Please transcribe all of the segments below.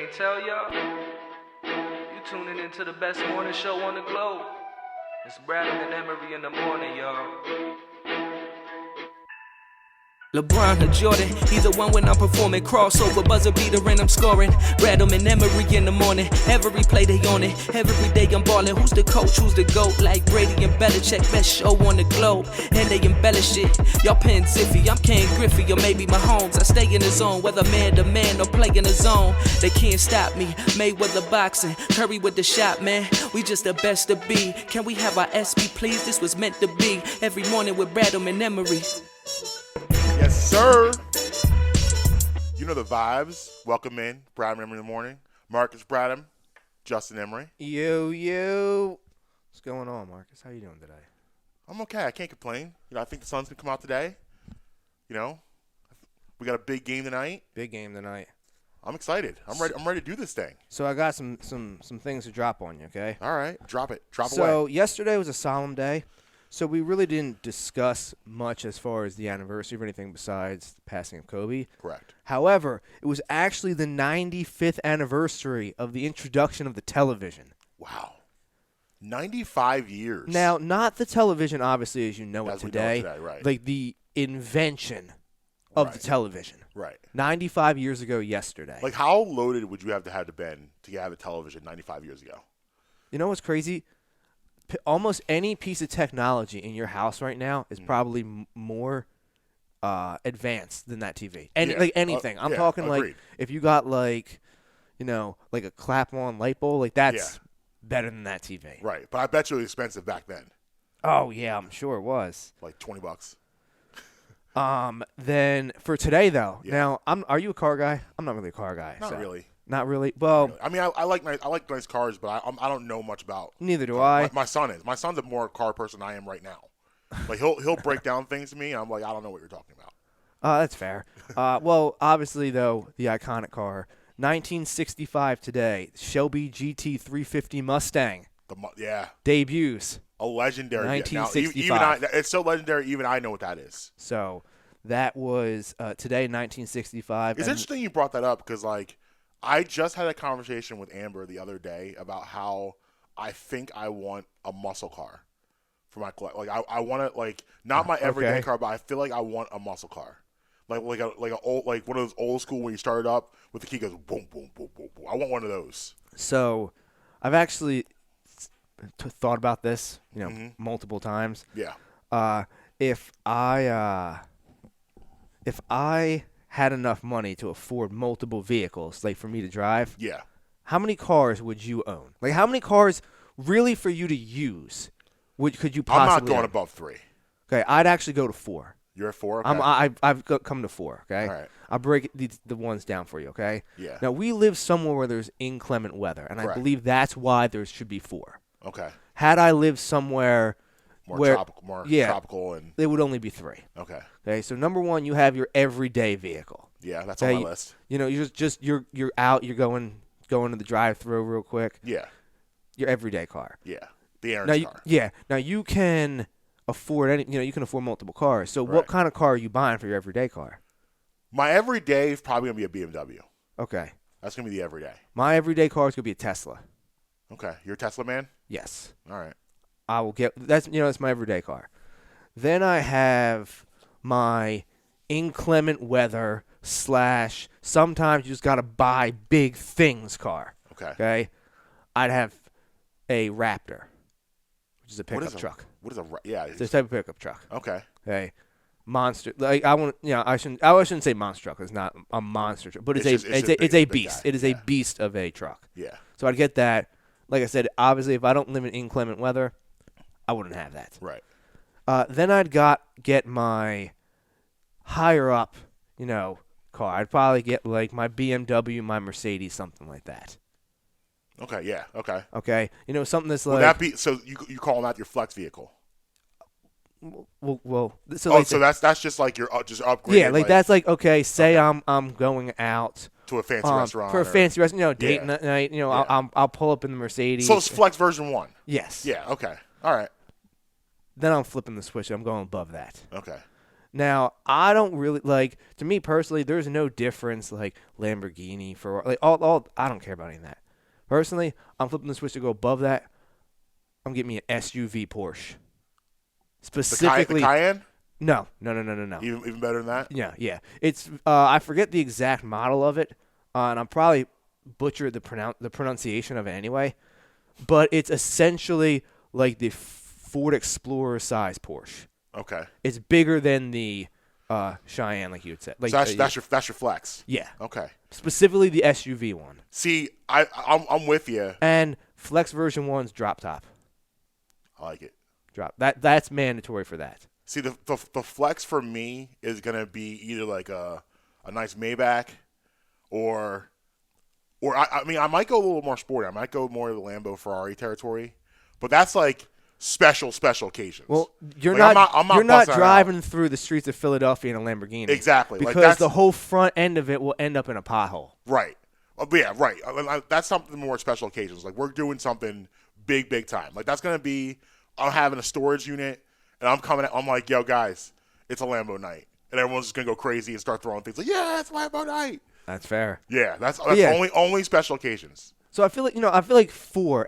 can't tell y'all? You tuning into the best morning show on the globe. It's Bradham and Emery in the morning, y'all. LeBron or Jordan, either one when I'm performing. Crossover, buzzer beater and I'm scoring. Bradham and Emery in the morning. Every play they on it. Every day I'm balling. Who's the coach? Who's the GOAT? Like Brady and Belichick, best show on the globe. And they embellish it. Y'all paying Ziffy. I'm Ken Griffey or maybe Mahomes. I stay in the zone, whether man to man or play in the zone. They can't stop me. Mayweather boxing, Curry with the shot, man. We just the best to be. Can we have our SP, please? This was meant to be. Every morning with Bradham and Emery. Yes, sir. You know the vibes. Welcome in. Bradham Emery in the morning. Marques Bradham, Justin Emery. Yo. What's going on, Marcus? How you doing today? I'm okay. I can't complain. I think the sun's going to come out today. We got a big game tonight. Big game tonight. I'm excited. I'm ready to do this thing. So I got some things to drop on you, okay? All right. Drop it. Drop away. So yesterday was a solemn day. So we really didn't discuss much as far as the anniversary of anything besides the passing of Kobe. Correct. However, it was actually the 95th anniversary of the introduction of the television. Wow. 95 years. Now, not the television, obviously, as you know it As we today. know it today, right. Like the invention of the television. Right. 95 years ago yesterday. Like, how loaded would you have to been to have a television 95 years ago? You know what's crazy? Almost any piece of technology in your house right now is probably more advanced than that TV. And like anything. I'm talking agreed. like if you got like a clap-on light bulb, like that's better than that TV. Right. But I bet you it was expensive back then. Oh yeah, I'm sure it was. Like $20. Then for today though. Yeah. Now, are you a car guy? I'm not really a car guy. Not really. Not really. Well, I mean, I like nice cars, but I don't know much about. Neither do I. My son is. My son's a more car person than I am right now. Like he'll break down things to me, and I'm like, I don't know what you're talking about. That's fair. Well, obviously though, the iconic car, 1965 today, Shelby Gt 350 Mustang. Debuts. A legendary. 1965. Now, it's so legendary. Even I know what that is. So that was today, 1965. It's interesting you brought that up because like. I just had a conversation with Amber the other day about how I think I want a muscle car for my collection. Like I want it like not my everyday car, but I feel like I want a muscle car, like a old like one of those old school when you start it up with the key goes boom boom boom boom boom. I want one of those. So, I've actually thought about this, multiple times. Yeah. If I had enough money to afford multiple vehicles, like for me to drive, how many cars would you own? Like how many cars really for you to use could you possibly I'm not going own? above 3. Okay, I'd actually go to 4. You're at 4? Okay. I've come to 4, okay? All right. I'll break the ones down for you, okay? Yeah. Now, we live somewhere where there's inclement weather, and Correct. I believe that's why there should be 4. Okay. Had I lived somewhere tropical, and it would only be 3. Okay, so number 1, you have your everyday vehicle. Yeah, that's on my list. You're out, you're going to the drive-thru real quick. Yeah. Your everyday car. Yeah. The Aaron's car. Yeah. Now you can afford you can afford multiple cars. So what kind of car are you buying for your everyday car? My everyday is probably gonna be a BMW. Okay. That's gonna be the everyday. My everyday car is gonna be a Tesla. Okay. You're a Tesla man? Yes. All right. I will get that's my everyday car. Then I have my inclement weather / sometimes you just gotta buy big things car. Okay. I'd have a Raptor, which is a pickup truck. What is a It's a type of pickup truck. Okay. Monster. Like I shouldn't say monster truck. It's not a monster truck, but it's a beast. It is a beast of a truck. Yeah. So I'd get that. Like I said, obviously, if I don't live in inclement weather, I wouldn't have that. Right. Then I'd get my higher up, car. I'd probably get like my BMW, my Mercedes, something like that. Okay. Yeah. Okay. Okay. Something that's like. Would that be so? You calling that your flex vehicle? Well. So that's just like your just upgrade. Yeah, like that's like okay. Say I'm going out to a fancy restaurant for a fancy restaurant. Date night. I'll pull up in the Mercedes. So it's flex version 1. Yes. Yeah. Okay. All right. Then I'm flipping the switch. I'm going above that. Okay. Now, I don't really like. To me personally, there's no difference like Lamborghini for like all. I don't care about any of that. Personally, I'm flipping the switch to go above that. I'm getting me an SUV Porsche. Specifically, the Cayenne. No. Even better than that. Yeah. It's I forget the exact model of it, and I'm probably butchered the pronunciation of it anyway. But it's essentially like the Ford Explorer size Porsche. Okay. It's bigger than the Cheyenne, like you had said. Like, so that's your flex. Yeah. Okay. Specifically the SUV one. See, I'm with you. And Flex version 1's drop top. I like it. That's mandatory for that. See, the flex for me is gonna be either like a nice Maybach, or I mean I might go a little more sporty. I might go more to the Lambo Ferrari territory, but that's like special occasions. Well, you're like, not I'm you're not busting it driving out. through the streets of Philadelphia in a Lamborghini. Exactly. Because like the whole front end of it will end up in a pothole. Right. Yeah, right. That's something more special occasions. Like we're doing something big time. Like that's gonna be I'm having a storage unit and I'm like, yo guys, it's a Lambo night. And everyone's just gonna go crazy and start throwing things like, yeah, it's Lambo night. That's fair. Yeah, that's yeah. only special occasions. So I feel like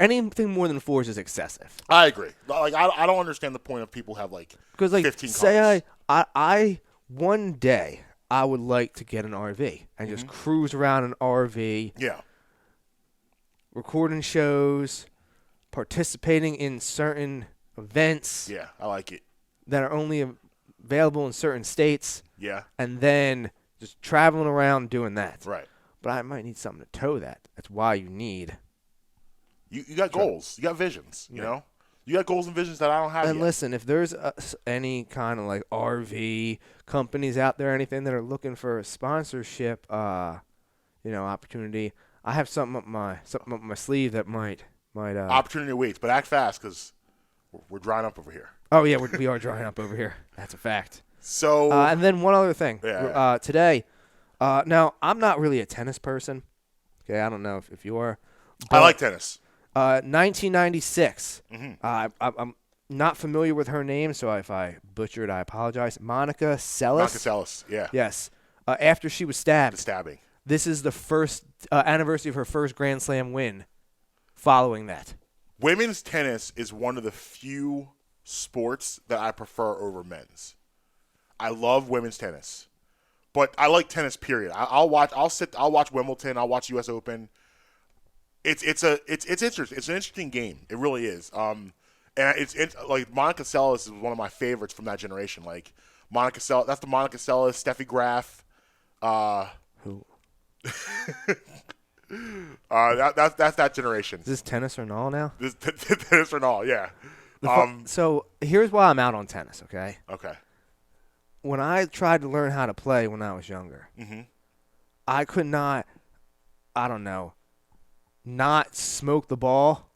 anything more than 4 is just excessive. I agree. Like I don't understand the point of people have like because like 15 say cars. I one day I would like to get an RV and just cruise around an RV. Yeah. Recording shows, participating in certain events. Yeah, I like it. That are only available in certain states. Yeah. And then just traveling around doing that. Right. But I might need something to tow that. That's why you need. You got goals. You got visions. You know. You got goals and visions that I don't have. And yet. listen, if there's any kind of like RV companies out there, anything that are looking for a sponsorship, opportunity, I have something up my sleeve that might. Opportunity waits, but act fast because we're drying up over here. Oh yeah, we are drying up over here. That's a fact. So and then one other thing. Yeah. Today. Now, I'm not really a tennis person. Okay, I don't know if you are. I like tennis. 1996. Mm-hmm. I'm not familiar with her name, so if I butchered, I apologize. Monica Seles. Monica Seles, yeah. Yes. After she was stabbed. The stabbing. This is the first anniversary of her first Grand Slam win following that. Women's tennis is one of the few sports that I prefer over men's. I love women's tennis. But I like tennis. Period. I'll watch Wimbledon. I'll watch U.S. Open. It's interesting. It's an interesting game. It really is. And it's like Monica Seles is one of my favorites from that generation. Like Monica Seles, that's the Monica Seles, Steffi Graf. Who? That's that generation. Is this tennis or no now? This tennis or no? Yeah. So here's why I'm out on tennis. Okay. Okay. When I tried to learn how to play when I was younger, I could not, not smoke the ball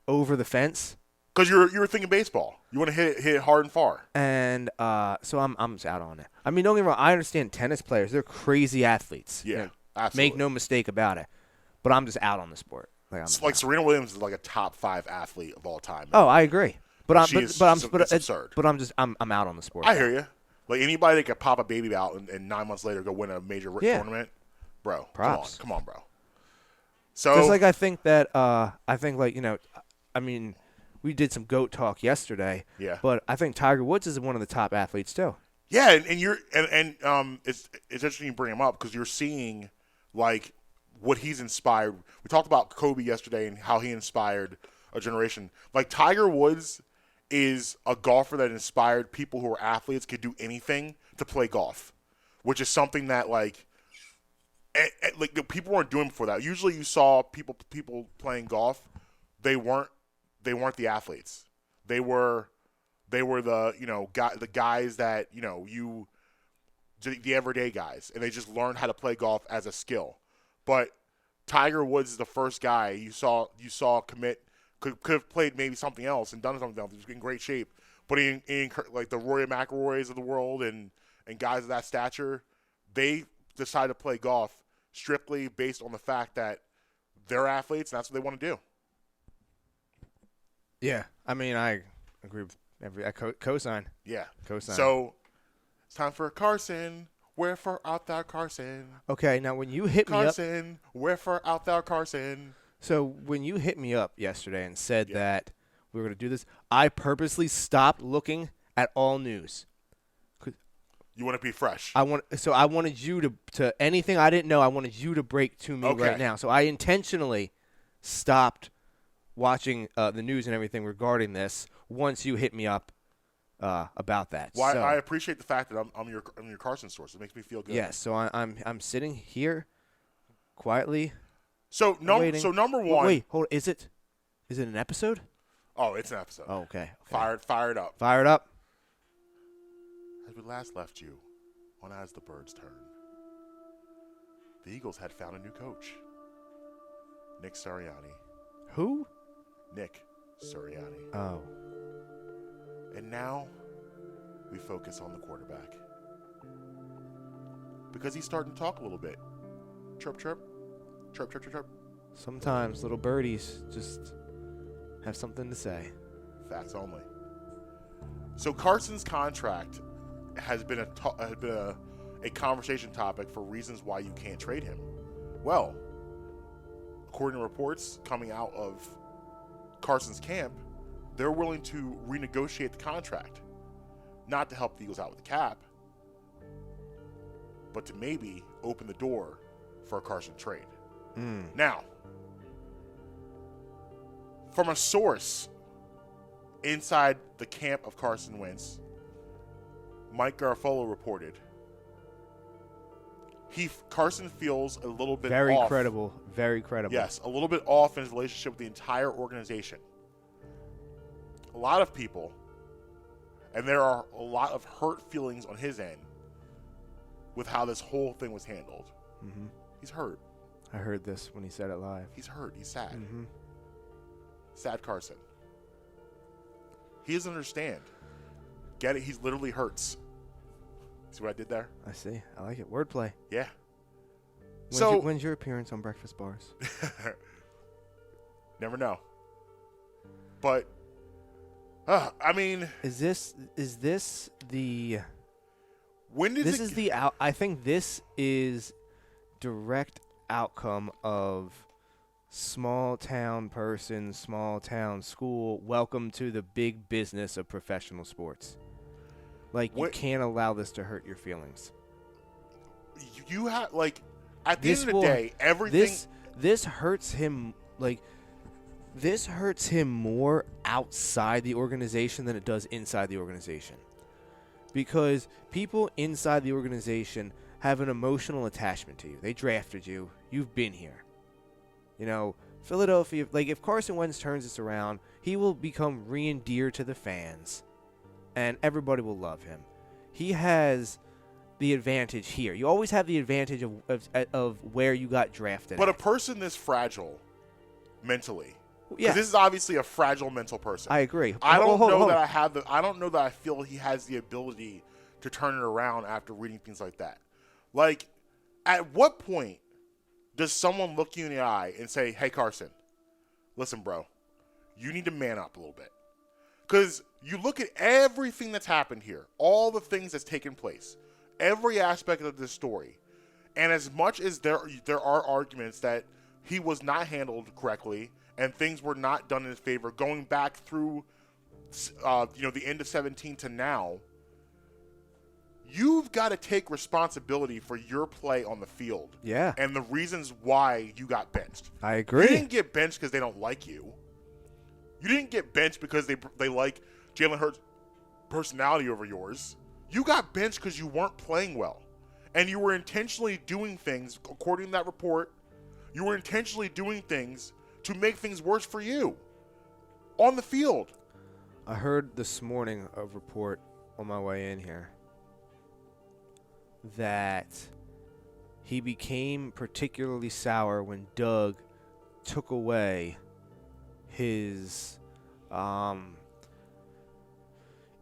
over the fence. Because you were thinking baseball. You want to hit it hard and far. And so I'm just out on it. I mean, don't get me wrong. I understand tennis players. They're crazy athletes. Yeah, absolutely. Make no mistake about it. But I'm just out on the sport. Like Serena Williams is like a top 5 athlete of all time. Oh, I agree. It's absurd. But I'm out on the sport. I hear you. Like anybody that could pop a baby out and 9 months later go win a major tournament, bro. Props. Come on, bro. So because like I think we did some GOAT talk yesterday. Yeah. But I think Tiger Woods is one of the top athletes too. Yeah, and it's interesting you bring him up because you're seeing like what he's inspired. We talked about Kobe yesterday and how he inspired a generation. Like Tiger Woods is a golfer that inspired people who are athletes, could do anything to play golf, which is something that like people weren't doing before that. Usually, you saw people playing golf. They weren't the athletes. They were the guys that the everyday guys, and they just learned how to play golf as a skill. But Tiger Woods is the first guy you saw commit. Could have played maybe something else and done something else. He was in great shape. But in like the Rory McIlroys of the world and guys of that stature, they decide to play golf strictly based on the fact that they're athletes and that's what they want to do. Yeah. I mean, I agree with I co-sign. Yeah. Co-sign. So It's time for Carson. Wherefore art thou, Carson? Okay, now when you hit me up, Carson, wherefore art thou, Carson? so when you hit me up yesterday and said that we were going to do this, I purposely stopped looking at all news. You want to be fresh. I wanted you to anything I didn't know, I wanted you to break to me right now. So I intentionally stopped watching the news and everything regarding this once you hit me up about that. Well, so, I appreciate the fact that I'm your Carson source. It makes me feel good. Yes, so I'm sitting here quietly. So number one. Wait, hold. Is it an episode? Oh, it's an episode. Oh, okay. Fired up. Fired up. As we last left you on As the Birds Turn, the Eagles had found a new coach, Nick Sirianni. Who? Nick Sirianni. Oh. And now we focus on the quarterback. Because he's starting to talk a little bit. Chirp, chirp. Chirp, chirp, chirp, chirp. Sometimes little birdies just have something to say. Facts only. So Carson's contract has been a conversation topic for reasons why you can't trade him. Well, according to reports coming out of Carson's camp, they're willing to renegotiate the contract. Not to help the Eagles out with the cap, but to maybe open the door for a Carson trade. Now, from a source inside the camp of Carson Wentz, Mike Garafolo reported Carson feels a little bit very off. Very credible. Yes, a little bit off in his relationship with the entire organization. A lot of people, and there are a lot of hurt feelings on his end with how this whole thing was handled. Mm-hmm. He's hurt. I heard this when he said it live. He's hurt. He's sad. Mm-hmm. Sad Carson. He doesn't understand. Get it? He literally hurts. See what I did there? I see. I like it. Wordplay. Yeah. When's your appearance on Breakfast Bars? Never know. But, I mean, is this the? When did this is the out? I think this is direct outcome of small town person, small town school. Welcome to the big business of professional sports. Like, you can't allow this to hurt your feelings. You have, like, at the end of the day, everything. This hurts him. Like, this hurts him more outside the organization than it does inside the organization. Because people inside the organization have an emotional attachment to you. They drafted you. You've been here. You know, Philadelphia, like, if Carson Wentz turns this around, he will become re-endeared to the fans, and everybody will love him. He has the advantage here. You always have the advantage of where you got drafted. But a person this fragile mentally, yeah, this is obviously a fragile mental person. I agree. I don't know that I feel he has the ability to turn it around after reading things like that. Like, at what point does someone look you in the eye and say, "Hey, Carson, listen, bro, you need to man up a little bit"? Because you look at everything that's happened here, all the things that's taken place, every aspect of this story, and as much as there are arguments that he was not handled correctly and things were not done in his favor, going back through, the end of 2017 to now, you've got to take responsibility for your play on the field. Yeah. And the reasons why you got benched. I agree. You didn't get benched because they don't like you. You didn't get benched because they like Jalen Hurts' personality over yours. You got benched because you weren't playing well. And you were intentionally doing things, according to that report, you were intentionally doing things to make things worse for you on the field. I heard this morning a report on my way in here that he became particularly sour when Doug took away his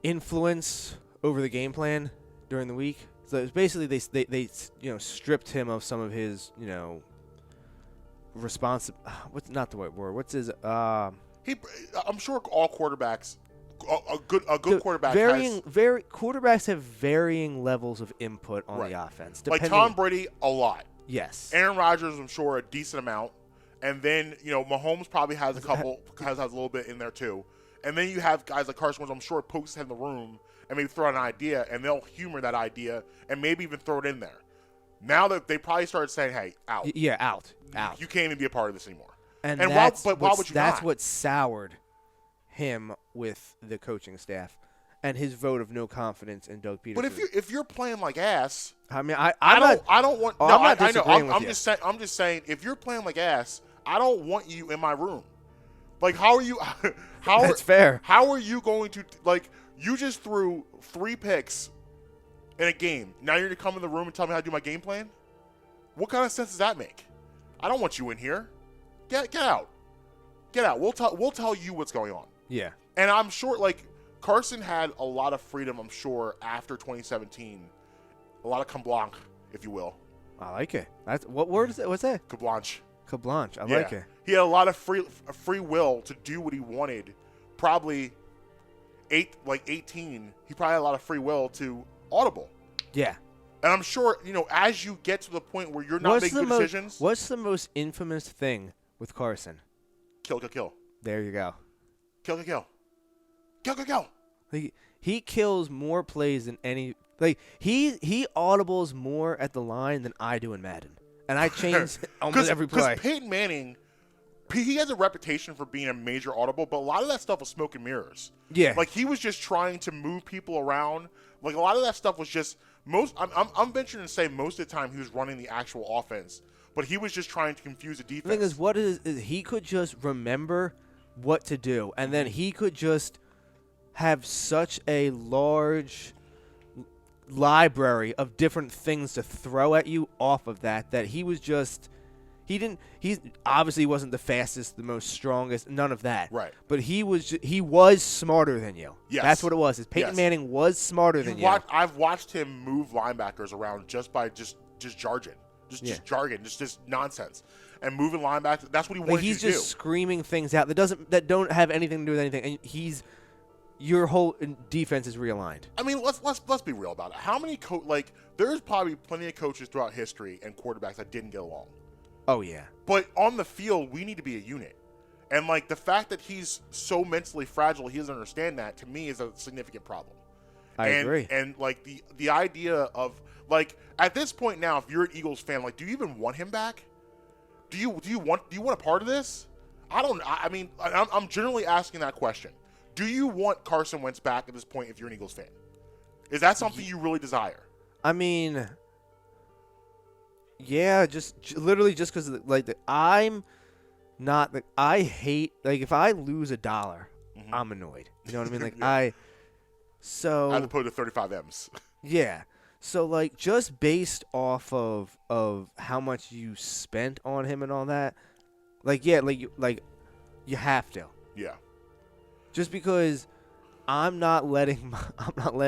influence over the game plan during the week. So it was basically they stripped him of some of his what's not the right word? What's his I'm sure all quarterbacks good quarterback. Quarterbacks have varying levels of input on the offense. Like Tom Brady, a lot. Yes. Aaron Rodgers, I'm sure, a decent amount. And then, Mahomes probably has has a little bit in there too. And then you have guys like Carson Wentz, I'm sure, pokes his head in the room and maybe throw out an idea, and they'll humor that idea and maybe even throw it in there. Now that they probably started saying, hey, out. Yeah, out. You can't even be a part of this anymore. And why would you that's not? what soured him with the coaching staff and his vote of no confidence in Doug Peterson. But if you're playing like ass, I mean, I don't want. Oh, no, I'm not I know. disagreeing with I'm you. just saying, if you're playing like ass, I don't want you in my room. Like, how are you? That's fair. How are you going to You just threw 3 picks in a game. Now you're gonna come in the room and tell me how to do my game plan? What kind of sense does that make? I don't want you in here. Get out. Get out. We'll tell you what's going on. Yeah. And I'm sure, Carson had a lot of freedom, I'm sure, after 2017. A lot of carte blanche, if you will. I like it. What word is it? What's that? Carte blanche. Carte blanche. I like it. He had a lot of free will to do what he wanted. Probably 18, he probably had a lot of free will to audible. Yeah. And I'm sure, as you get to the point where you're not making good decisions. What's the most infamous thing with Carson? Kill, kill, kill. There you go. Kill, kill, kill. Kill, kill, kill. He kills more plays than any. He audibles more at the line than I do in Madden. And I change almost every play. Because Peyton Manning, he has a reputation for being a major audible, but a lot of that stuff was smoke and mirrors. Yeah. He was just trying to move people around. A lot of that stuff was just I'm venturing to say most of the time he was running the actual offense, but he was just trying to confuse the defense. The thing is he could just remember what to do, and then he could just have such a large library of different things to throw at you off of that he was just he obviously wasn't the fastest, the most strongest, none of that. Right. But he was smarter than you. Yes. That's what it was. Peyton Manning was smarter than you. I've watched him move linebackers around just by just jargon. Just jargon, just nonsense. And moving linebackers, that's what he wanted he's to do. He's just screaming things out that don't have anything to do with anything. And your whole defense is realigned. I mean, let's be real about it. How many there's probably plenty of coaches throughout history and quarterbacks that didn't get along. Oh yeah. But on the field, we need to be a unit. And the fact that he's so mentally fragile, he doesn't understand that, to me is a significant problem. I agree. And the idea of at this point now, if you're an Eagles fan, do you even want him back? Do you want a part of this? I mean, I'm generally asking that question. Do you want Carson Wentz back at this point if you're an Eagles fan? Is that something you really desire? I mean, yeah, literally just because I'm not I hate if I lose $1, I'm annoyed. You know what I mean? Yeah. So as opposed to 35 M's. Yeah. So just based off of how much you spent on him and all that, you have to. Yeah. Just because I'm not letting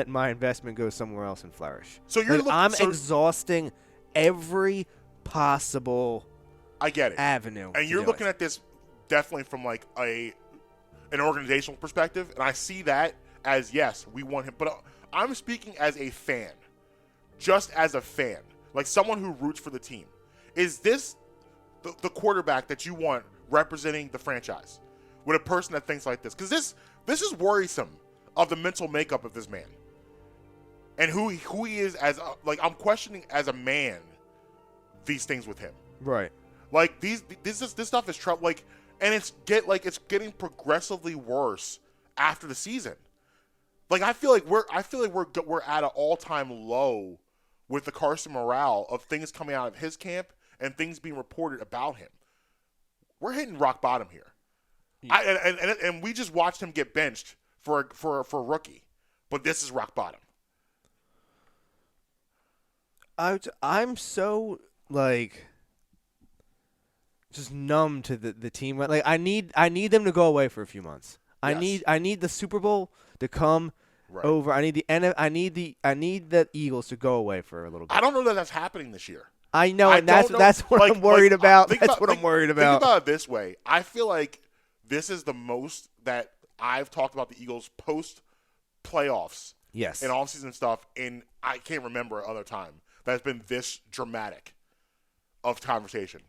my investment go somewhere else and flourish. So you're exhausting every possible avenue. And you're looking at this definitely from an organizational perspective, and I see that as yes, we want him, but I'm speaking as a fan. Just as a fan, someone who roots for the team. Is this the quarterback that you want representing the franchise with a person that thinks like this? Because this is worrisome of the mental makeup of this man and who he is as I'm questioning as a man these things with him. Right. This stuff is trouble. And it's getting progressively worse after the season. I feel like we're at an all-time low with the Carson morale of things coming out of his camp and things being reported about him. We're hitting rock bottom here. Yeah. And we just watched him get benched for a rookie, but this is rock bottom. I'm so just numb to the team. I need them to go away for a few months. Yes. I need the Super Bowl to come over. I need the Eagles to go away for a little bit. I don't know that that's happening this year. I know, and that's what I'm worried about. That's what I'm worried about. Think about it this way. I feel like this is the most that I've talked about the Eagles post-playoffs Yes. and offseason stuff, and I can't remember another time that has been this dramatic of conversation.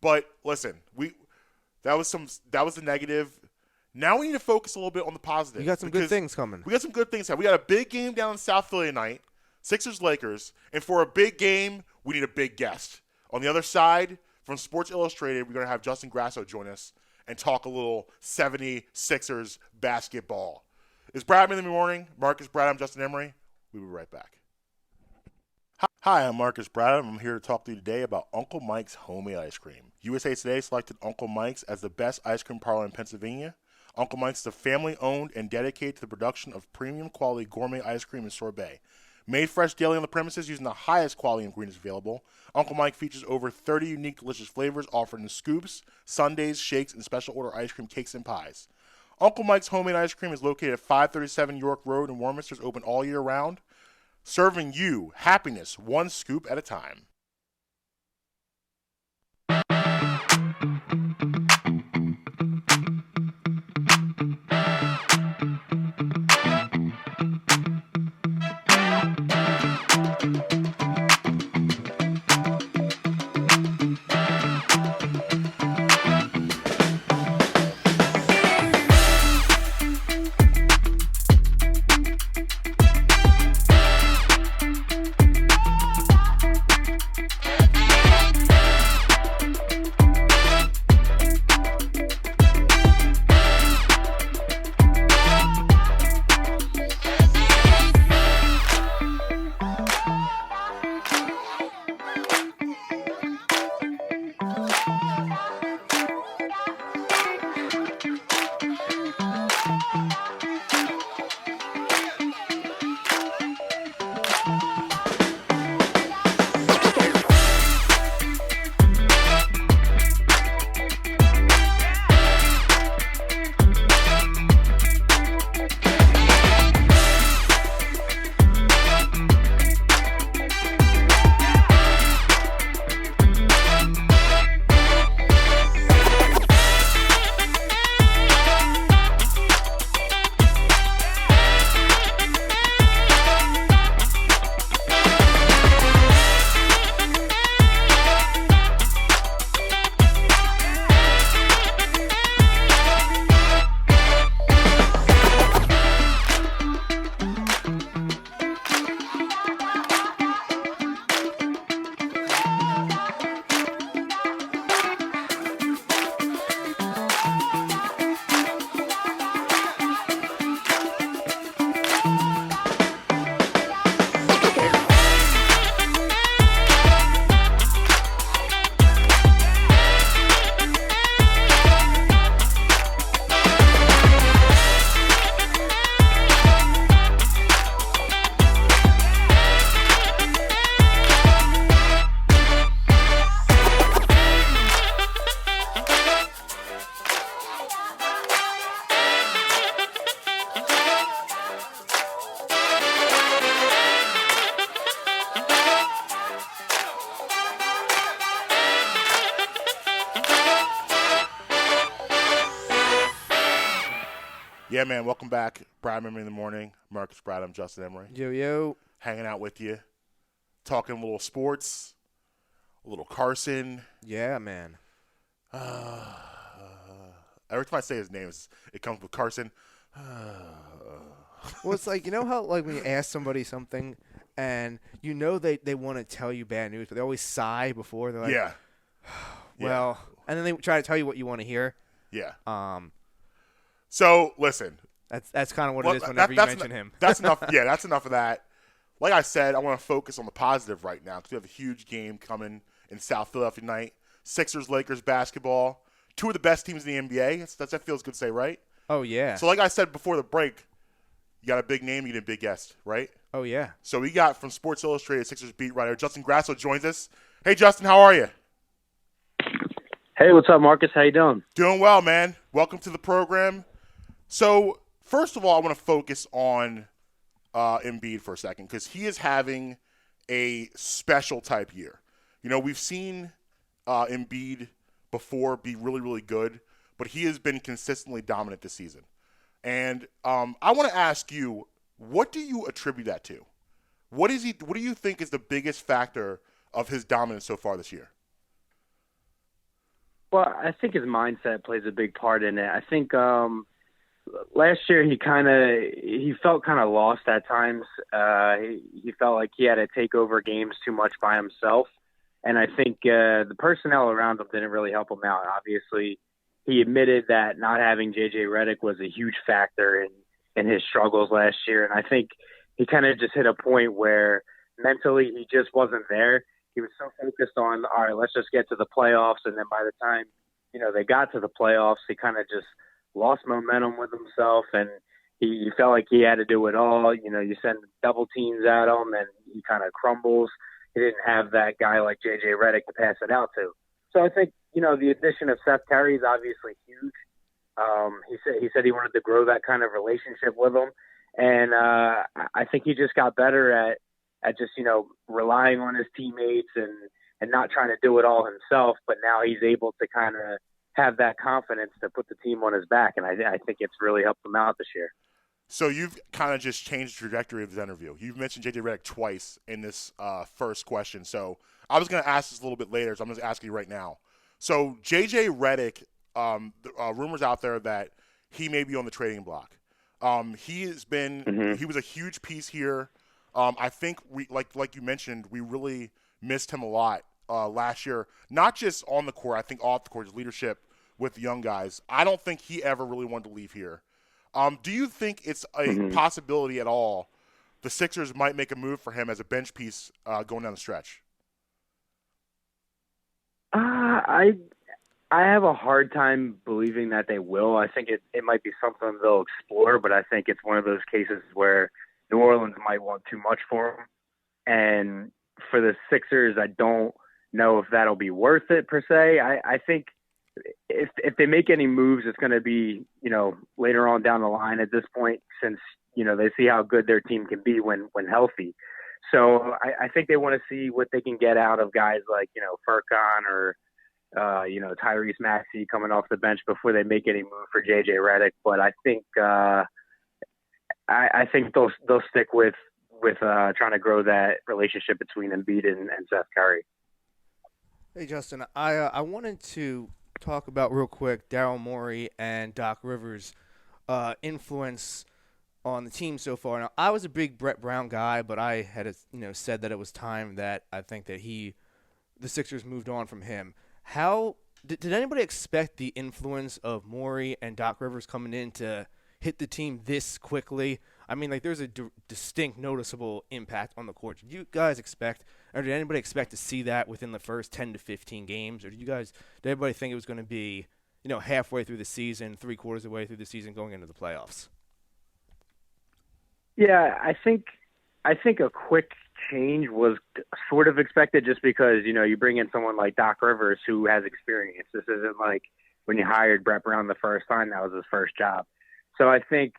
But listen, that was the negative. Now we need to focus a little bit on the positive. You got some good things coming. We got some good things. We got a big game down in South Philly tonight, Sixers-Lakers, and for a big game, we need a big guest. On the other side, from Sports Illustrated, we're going to have Justin Grasso join us and talk a little 76ers basketball. It's Brad in the morning. Marcus Brad, I'm Justin Emery. We'll be right back. Hi, I'm Marcus Brad. I'm here to talk to you today about Uncle Mike's homemade ice cream. USA Today selected Uncle Mike's as the best ice cream parlor in Pennsylvania. Uncle Mike's is family-owned and dedicated to the production of premium quality gourmet ice cream and sorbet. Made fresh daily on the premises using the highest quality ingredients available, Uncle Mike features over 30 unique delicious flavors offered in scoops, sundaes, shakes, and special order ice cream cakes and pies. Uncle Mike's homemade ice cream is located at 537 York Road in Warminster. It's open all year round, serving you happiness one scoop at a time. Yeah, man, welcome back. Brad Emery in the morning. Marcus Brad, I'm Justin Emery. Yo. Hanging out with you. Talking a little sports, a little Carson. Yeah, man. Every time I say his name, it comes with Carson. Well, it's like, you know how like when you ask somebody something and you know they want to tell you bad news, but they always sigh before. They're like, yeah. Well, and then they try to tell you what you want to hear. Yeah. So, listen. That's kind of what it is whenever you mention him. That's enough. Yeah, that's enough of that. Like I said, I want to focus on the positive right now because we have a huge game coming in South Philadelphia tonight. Sixers-Lakers basketball. Two of the best teams in the NBA. That feels good to say, right? Oh, yeah. So like I said before the break, you got a big name, you get a big guest, right? Oh, yeah. So we got from Sports Illustrated Sixers beat writer Justin Grasso joins us. Hey, Justin, how are you? Hey, what's up, Marcus? How you doing? Doing well, man. Welcome to the program. So, first of all, I want to focus on Embiid for a second because he is having a special type year. You know, we've seen Embiid before be really, really good, but he has been consistently dominant this season. And I want to ask you, what do you attribute that to? What do you think is the biggest factor of his dominance so far this year? Well, I think his mindset plays a big part in it. I think last year he felt kind of lost at times. He felt like he had to take over games too much by himself, and I think the personnel around him didn't really help him out. Obviously, he admitted that not having JJ Reddick was a huge factor in his struggles last year, and I think he kind of just hit a point where mentally he just wasn't there. He was so focused on, all right, let's just get to the playoffs. And then by the time, they got to the playoffs, he kind of just lost momentum with himself. And he felt like he had to do it all. You send double teams at him and he kind of crumbles. He didn't have that guy like J.J. Reddick to pass it out to. So I think, the addition of Seth Curry is obviously huge. He said he wanted to grow that kind of relationship with him. And I think he just got better at just, relying on his teammates and not trying to do it all himself. But now he's able to kind of have that confidence to put the team on his back. And I think it's really helped him out this year. So you've kind of just changed the trajectory of this interview. You've mentioned J.J. Reddick twice in this first question. So I was going to ask this a little bit later, so I'm going to ask you right now. So J.J. Reddick, rumors out there that he may be on the trading block. He has been he was a huge piece here. I think we like you mentioned, we really missed him a lot last year. Not just on the court, I think off the court, his leadership with the young guys. I don't think he ever really wanted to leave here. Do you think it's a possibility at all the Sixers might make a move for him as a bench piece going down the stretch? I have a hard time believing that they will. I think it might be something they'll explore, but I think it's one of those cases where New Orleans might want too much for him. And for the Sixers, I don't know if that'll be worth it per se. I think if they make any moves, it's going to be, later on down the line at this point, since, they see how good their team can be when healthy. So I think they want to see what they can get out of guys like, Furkan or, Tyrese Maxey coming off the bench before they make any move for JJ Reddick. But I think I think they'll stick with trying to grow that relationship between Embiid and Seth Curry. Hey Justin, I wanted to talk about real quick Daryl Morey and Doc Rivers' influence on the team so far. Now, I was a big Brett Brown guy, but I had said that it was time that I think that the Sixers moved on from him. How did anybody expect the influence of Morey and Doc Rivers coming in to hit the team this quickly? I mean, there's a distinct, noticeable impact on the court. Did you guys expect, or did anybody expect to see that within the first 10 to 15 games? Or did everybody think it was going to be, halfway through the season, 3/4 of the way through the season going into the playoffs? Yeah, I think a quick change was sort of expected just because, you bring in someone like Doc Rivers who has experience. This isn't like when you hired Brett Brown the first time, that was his first job. So I think,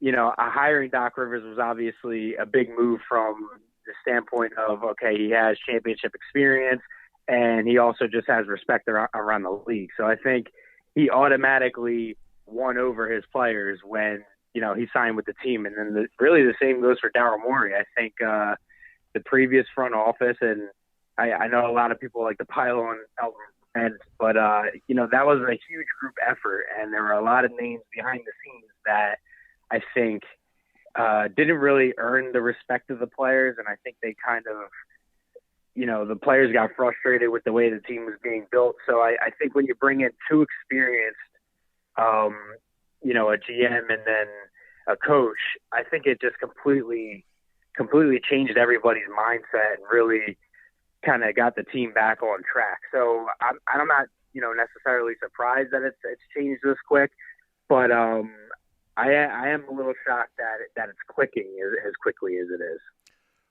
hiring Doc Rivers was obviously a big move from the standpoint of, okay, he has championship experience and he also just has respect around the league. So I think he automatically won over his players when, he signed with the team. And then really the same goes for Daryl Morey. I think the previous front office, and I know a lot of people like to pile on Elton, but that was a huge group effort, and there were a lot of names behind the scenes that I think didn't really earn the respect of the players, and I think they kind of, the players got frustrated with the way the team was being built. So I think when you bring in two experienced, a GM and then a coach, I think it just completely changed everybody's mindset and really kind of got the team back on track. So I'm not, necessarily surprised that it's changed this quick, but I am a little shocked that it's clicking as quickly as it is.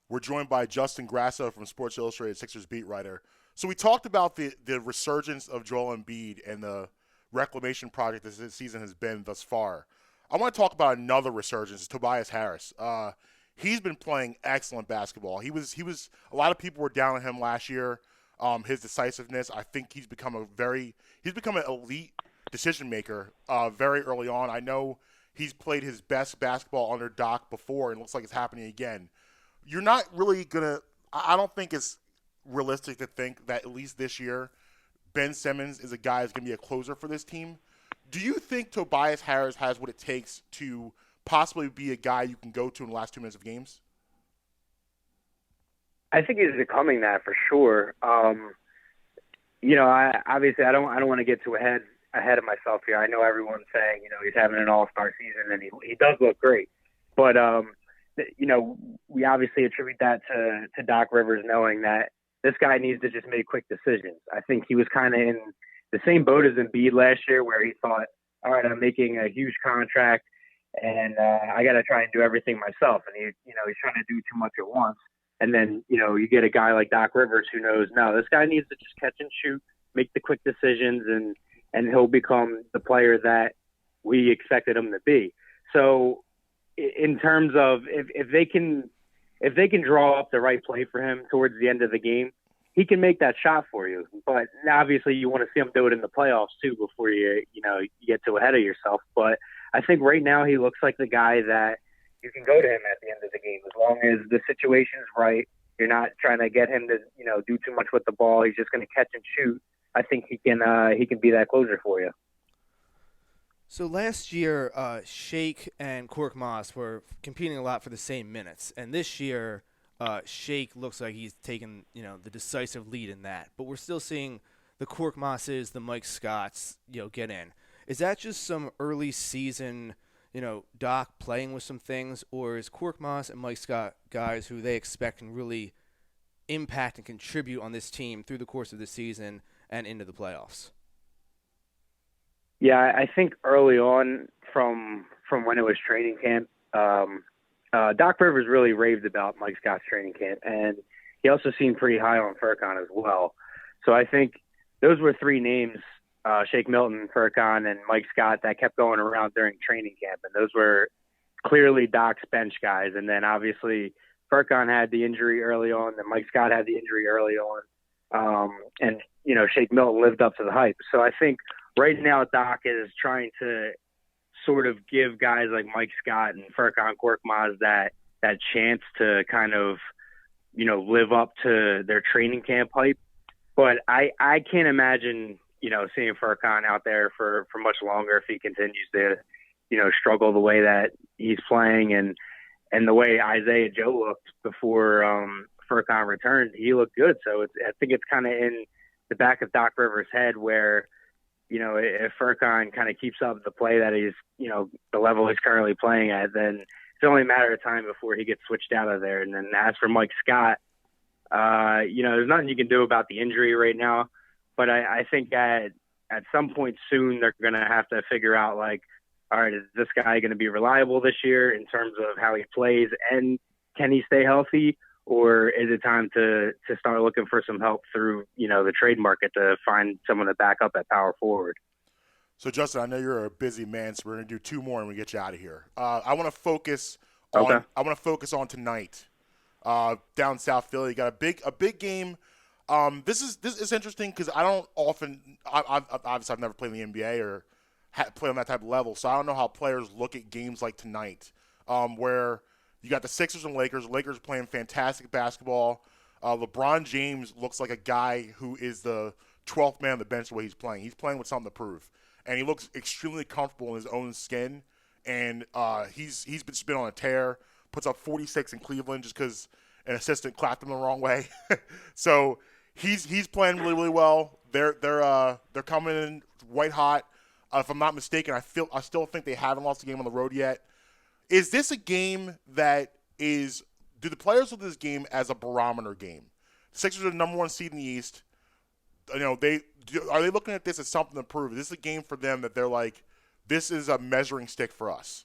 We're joined by Justin Grasso from Sports Illustrated, Sixers beat writer. So we talked about the resurgence of Joel Embiid and the reclamation project this season has been thus far. I want to talk about another resurgence, Tobias Harris. He's been playing excellent basketball. He was. A lot of people were down on him last year. His decisiveness. I think he's become an elite decision maker very early on. I know he's played his best basketball under Doc before, and it looks like it's happening again. You're not really going to – I don't think it's realistic to think that at least this year Ben Simmons is a guy who's going to be a closer for this team. Do you think Tobias Harris has what it takes to possibly be a guy you can go to in the last 2 minutes of games? I think he's becoming that for sure. Obviously I don't want to get too ahead of myself here. I know everyone's saying, he's having an all-star season and he does look great. But, we obviously attribute that to Doc Rivers knowing that this guy needs to just make quick decisions. I think he was kind of in the same boat as Embiid last year where he thought, all right, I'm making a huge contract and I got to try and do everything myself. And he's trying to do too much at once. And then, you get a guy like Doc Rivers who knows, no, this guy needs to just catch and shoot, make the quick decisions, and he'll become the player that we expected him to be. So in terms of if they can draw up the right play for him towards the end of the game, he can make that shot for you. But obviously you want to see him do it in the playoffs too before you get too ahead of yourself. But I think right now he looks like the guy that you can go to him at the end of the game as long as the situation's right. You're not trying to get him to do too much with the ball. He's just going to catch and shoot. I think he can be that closer for you. So last year, Shake and Korkmaz were competing a lot for the same minutes, and this year, Shake looks like he's taken the decisive lead in that. But we're still seeing the Korkmazes, the Mike Scotts, get in. Is that just some early season, Doc playing with some things, or is Korkmaz and Mike Scott guys who they expect can really impact and contribute on this team through the course of the season and into the playoffs? Yeah, I think early on from when it was training camp, Doc Rivers really raved about Mike Scott's training camp, and he also seemed pretty high on Furkan as well. So I think those were three names, Shake Milton, Furkan, and Mike Scott, that kept going around during training camp, and those were clearly Doc's bench guys. And then obviously Furkan had the injury early on, and Mike Scott had the injury early on, and Shake Milton lived up to the hype. So I think right now Doc is trying to sort of give guys like Mike Scott and Furkan Korkmaz that chance to kind of, live up to their training camp hype. But I can't imagine, seeing Furkan out there for much longer if he continues to, struggle the way that he's playing and the way Isaiah Joe looked before Furkan returned. He looked good. So I think it's kind of in the back of Doc Rivers' head where, if Furkan kind of keeps up the play that he's, the level he's currently playing at, then it's only a matter of time before he gets switched out of there. And then as for Mike Scott, there's nothing you can do about the injury right now. But I think at some point soon they're going to have to figure out, like, all right, is this guy going to be reliable this year in terms of how he plays, and can he stay healthy? Or is it time to start looking for some help through, the trade market to find someone to back up at power forward? So, Justin, I know you're a busy man, so we're going to do two more and we get you out of here. I want to focus on tonight down South Philly. You got a big game. This is interesting because I don't often obviously I've never played in the NBA or play on that type of level, so I don't know how players look at games like tonight, where you got the Sixers and Lakers. Lakers playing fantastic basketball. LeBron James looks like a guy who is the 12th man on the bench the way he's playing. He's playing with something to prove. And he looks extremely comfortable in his own skin. And he's been on a tear. Puts up 46 in Cleveland just because an assistant clapped him the wrong way. So he's playing really, really well. They're coming in white hot. If I'm not mistaken, I still think they haven't lost a game on the road yet. Is this a game do the players look at this game as a barometer game? The Sixers are the number one seed in the East. Are they looking at this as something to prove? Is this a game for them that they're like, this is a measuring stick for us?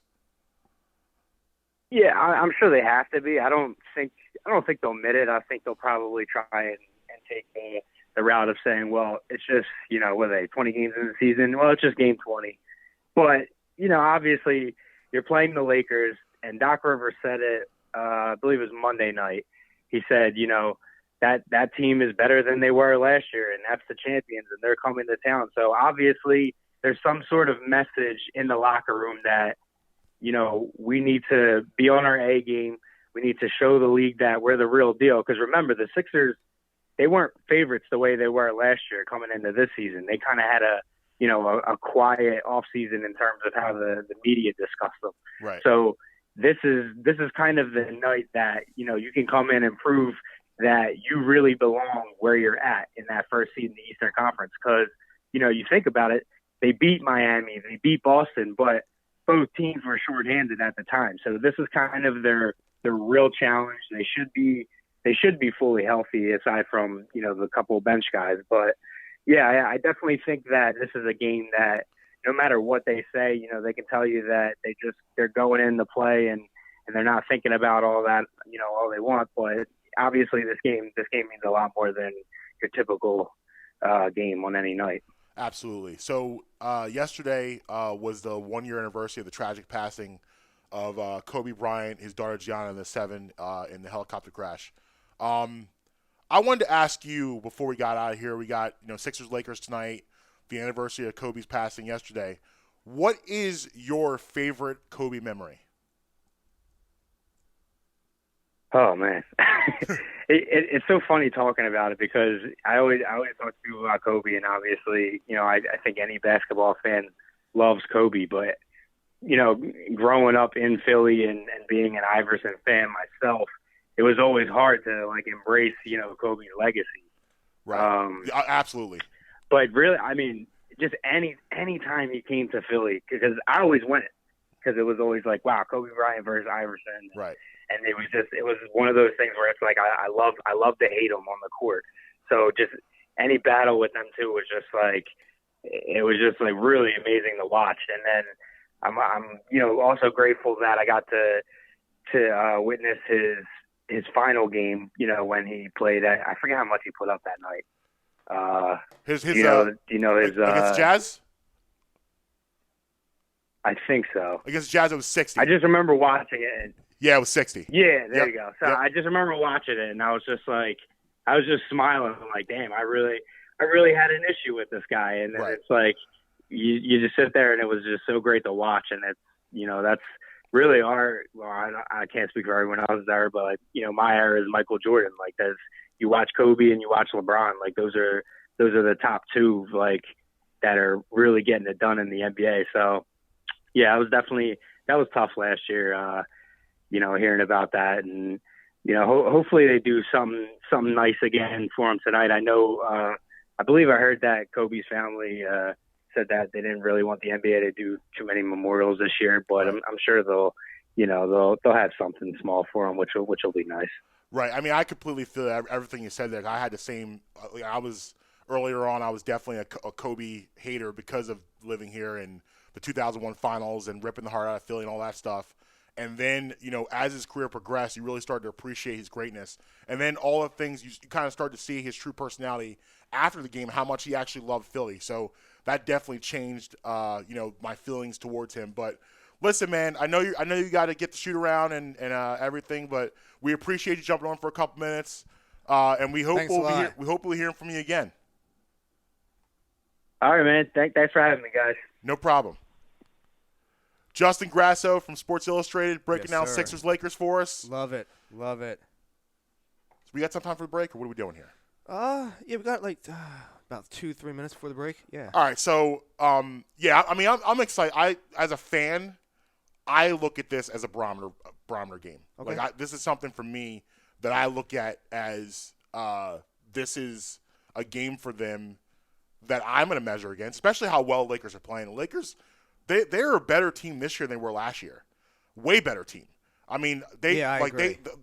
Yeah, I'm sure they have to be. I don't think they'll admit it. I think they'll probably try and take the route of saying, well, it's just, what are they, 20 games in the season? Well, it's just game 20. But, obviously you're playing the Lakers, and Doc Rivers said it, I believe it was Monday night. He said, that team is better than they were last year, and that's the champions, and they're coming to town. So obviously there's some sort of message in the locker room that, we need to be on our A game. We need to show the league that we're the real deal. Because remember, the Sixers, they weren't favorites the way they were last year coming into this season. They kind of had a quiet offseason in terms of how the media discussed them. Right. So this is kind of the night that, you can come in and prove that you really belong where you're at in that first seed in the Eastern Conference. Because, you think about it, they beat Miami, they beat Boston, but both teams were shorthanded at the time. So this is kind of their real challenge. They should be fully healthy aside from, the couple of bench guys. But yeah, I definitely think that this is a game that no matter what they say, they can tell you that they're going in to play and they're not thinking about all that, all they want. But obviously this game means a lot more than your typical game on any night. Absolutely. So yesterday was the 1-year anniversary of the tragic passing of Kobe Bryant, his daughter Gianna, and the 7 in the helicopter crash. I wanted to ask you before we got out of here. We got Sixers Lakers tonight, the anniversary of Kobe's passing yesterday. What is your favorite Kobe memory? Oh man, it's so funny talking about it because I always talk to people about Kobe, and obviously I think any basketball fan loves Kobe, but growing up in Philly and being an Iverson fan myself, it was always hard to embrace Kobe's legacy. Right. Absolutely. But really, just any time he came to Philly, because I always went it, because it was always wow, Kobe Bryant versus Iverson. Right. And it was one of those things where it's I love to hate him on the court. So just any battle with them two was just it was just really amazing to watch. And then I'm also grateful that I got to witness his final game. When he played, I forget how much he put up that night. Do you know his against Jazz? I think so. Against Jazz, it was 60. I just remember watching it. Yeah, it was 60. Yeah, there you go. So I just remember watching it, and I was just smiling. I'm damn, I really had an issue with this guy. And then it's you just sit there, and it was just so great to watch. And it's, that's really I can't speak for everyone else there, but my era is Michael Jordan. You watch Kobe and you watch LeBron, those are the top two, that are really getting it done in the NBA. So yeah, that was tough last year. Hearing about that, and hopefully they do something nice again for him tonight. I know, I believe I heard that Kobe's family said that they didn't really want the NBA to do too many memorials this year, but I'm sure they'll have something small for him, which will be nice. Right. I completely feel everything you said there. I had the same. Earlier on, I was definitely a Kobe hater because of living here and the 2001 finals and ripping the heart out of Philly and all that stuff. And then, as his career progressed, you really started to appreciate his greatness. And then all the things, you kind of start to see his true personality after the game, how much he actually loved Philly. So that definitely changed, my feelings towards him. But listen, man, I know you got to get the shoot around and everything, but we appreciate you jumping on for a couple minutes. And we hope we'll be hearing from you again. All right, man. Thanks for having me, guys. No problem. Justin Grasso from Sports Illustrated breaking down Sixers Lakers for us. Love it. So we got some time for the break, or what are we doing here? Yeah, we got about 2-3 minutes before the break. Yeah. All right. So, I'm excited. As a fan, I look at this as a barometer game. Okay. This is something for me that I look at as this is a game for them that I'm going to measure against, especially how well Lakers are playing. The Lakers, they're a better team this year than they were last year. Way better team.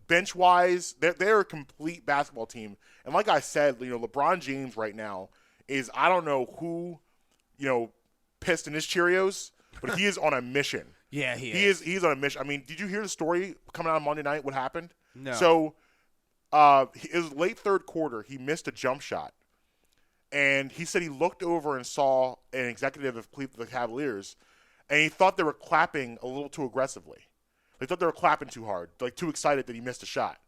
Bench wise, they're a complete basketball team. And like I said, LeBron James right now is, I don't know who, pissed in his Cheerios, but he is on a mission. Yeah, he is. He's on a mission. Did you hear the story coming out on Monday night? What happened? No. So, it was late third quarter. He missed a jump shot. And he said he looked over and saw an executive of Cleveland Cavaliers, and he thought they were clapping a little too aggressively. They thought they were clapping too hard, too excited that he missed a shot.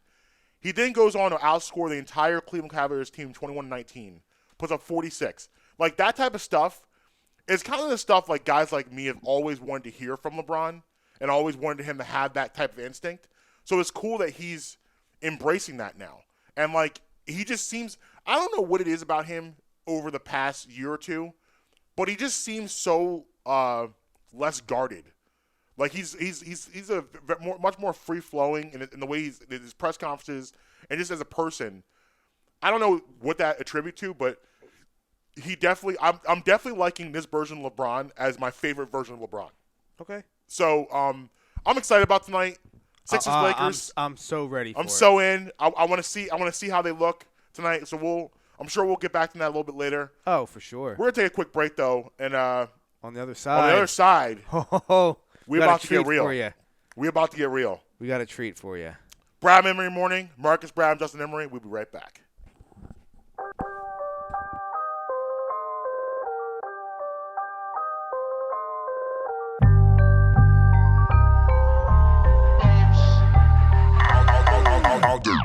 He then goes on to outscore the entire Cleveland Cavaliers team 21-19, puts up 46. That type of stuff it's kind of the stuff like guys like me have always wanted to hear from LeBron and always wanted him to have that type of instinct. So it's cool that he's embracing that now. And, like, he just seems – I don't know what it is about him over the past year or two, but he just seems so less guarded. Like, he's a much more free-flowing in the way he's – in his press conferences and just as a person. I don't know what that attribute to, but – he definitely, I'm definitely liking this version of LeBron as my favorite version of LeBron. Okay. So I'm excited about tonight. Sixers Lakers. I'm so ready. I'm so in. I want to see how they look tonight. So I'm sure we'll get back to that a little bit later. Oh, for sure. We're gonna take a quick break though, and on the other side, we're about to get real. We're about to get real. We got a treat for you. Brad Emery Morning, Marcus Brown, Justin Emery. We'll be right back. I'll do.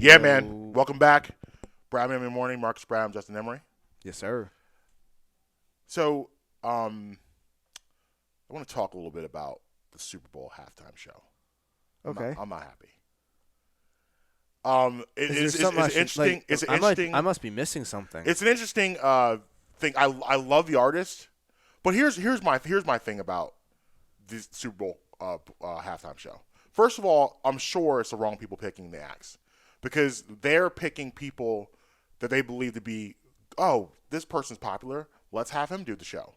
Yeah, man. Welcome back. Brad Emery Morning, Marcus Brown, Justin Emery. Yes, sir. So, I want to talk a little bit about the Super Bowl halftime show. Okay. I'm not happy. It's interesting. Like, it's interesting. I must be missing something. It's an interesting thing. I love the artist, but here's my thing about the Super Bowl halftime show. First of all, I'm sure it's the wrong people picking the acts because they're picking people that they believe to be, oh, this person's popular. Let's have him do the show.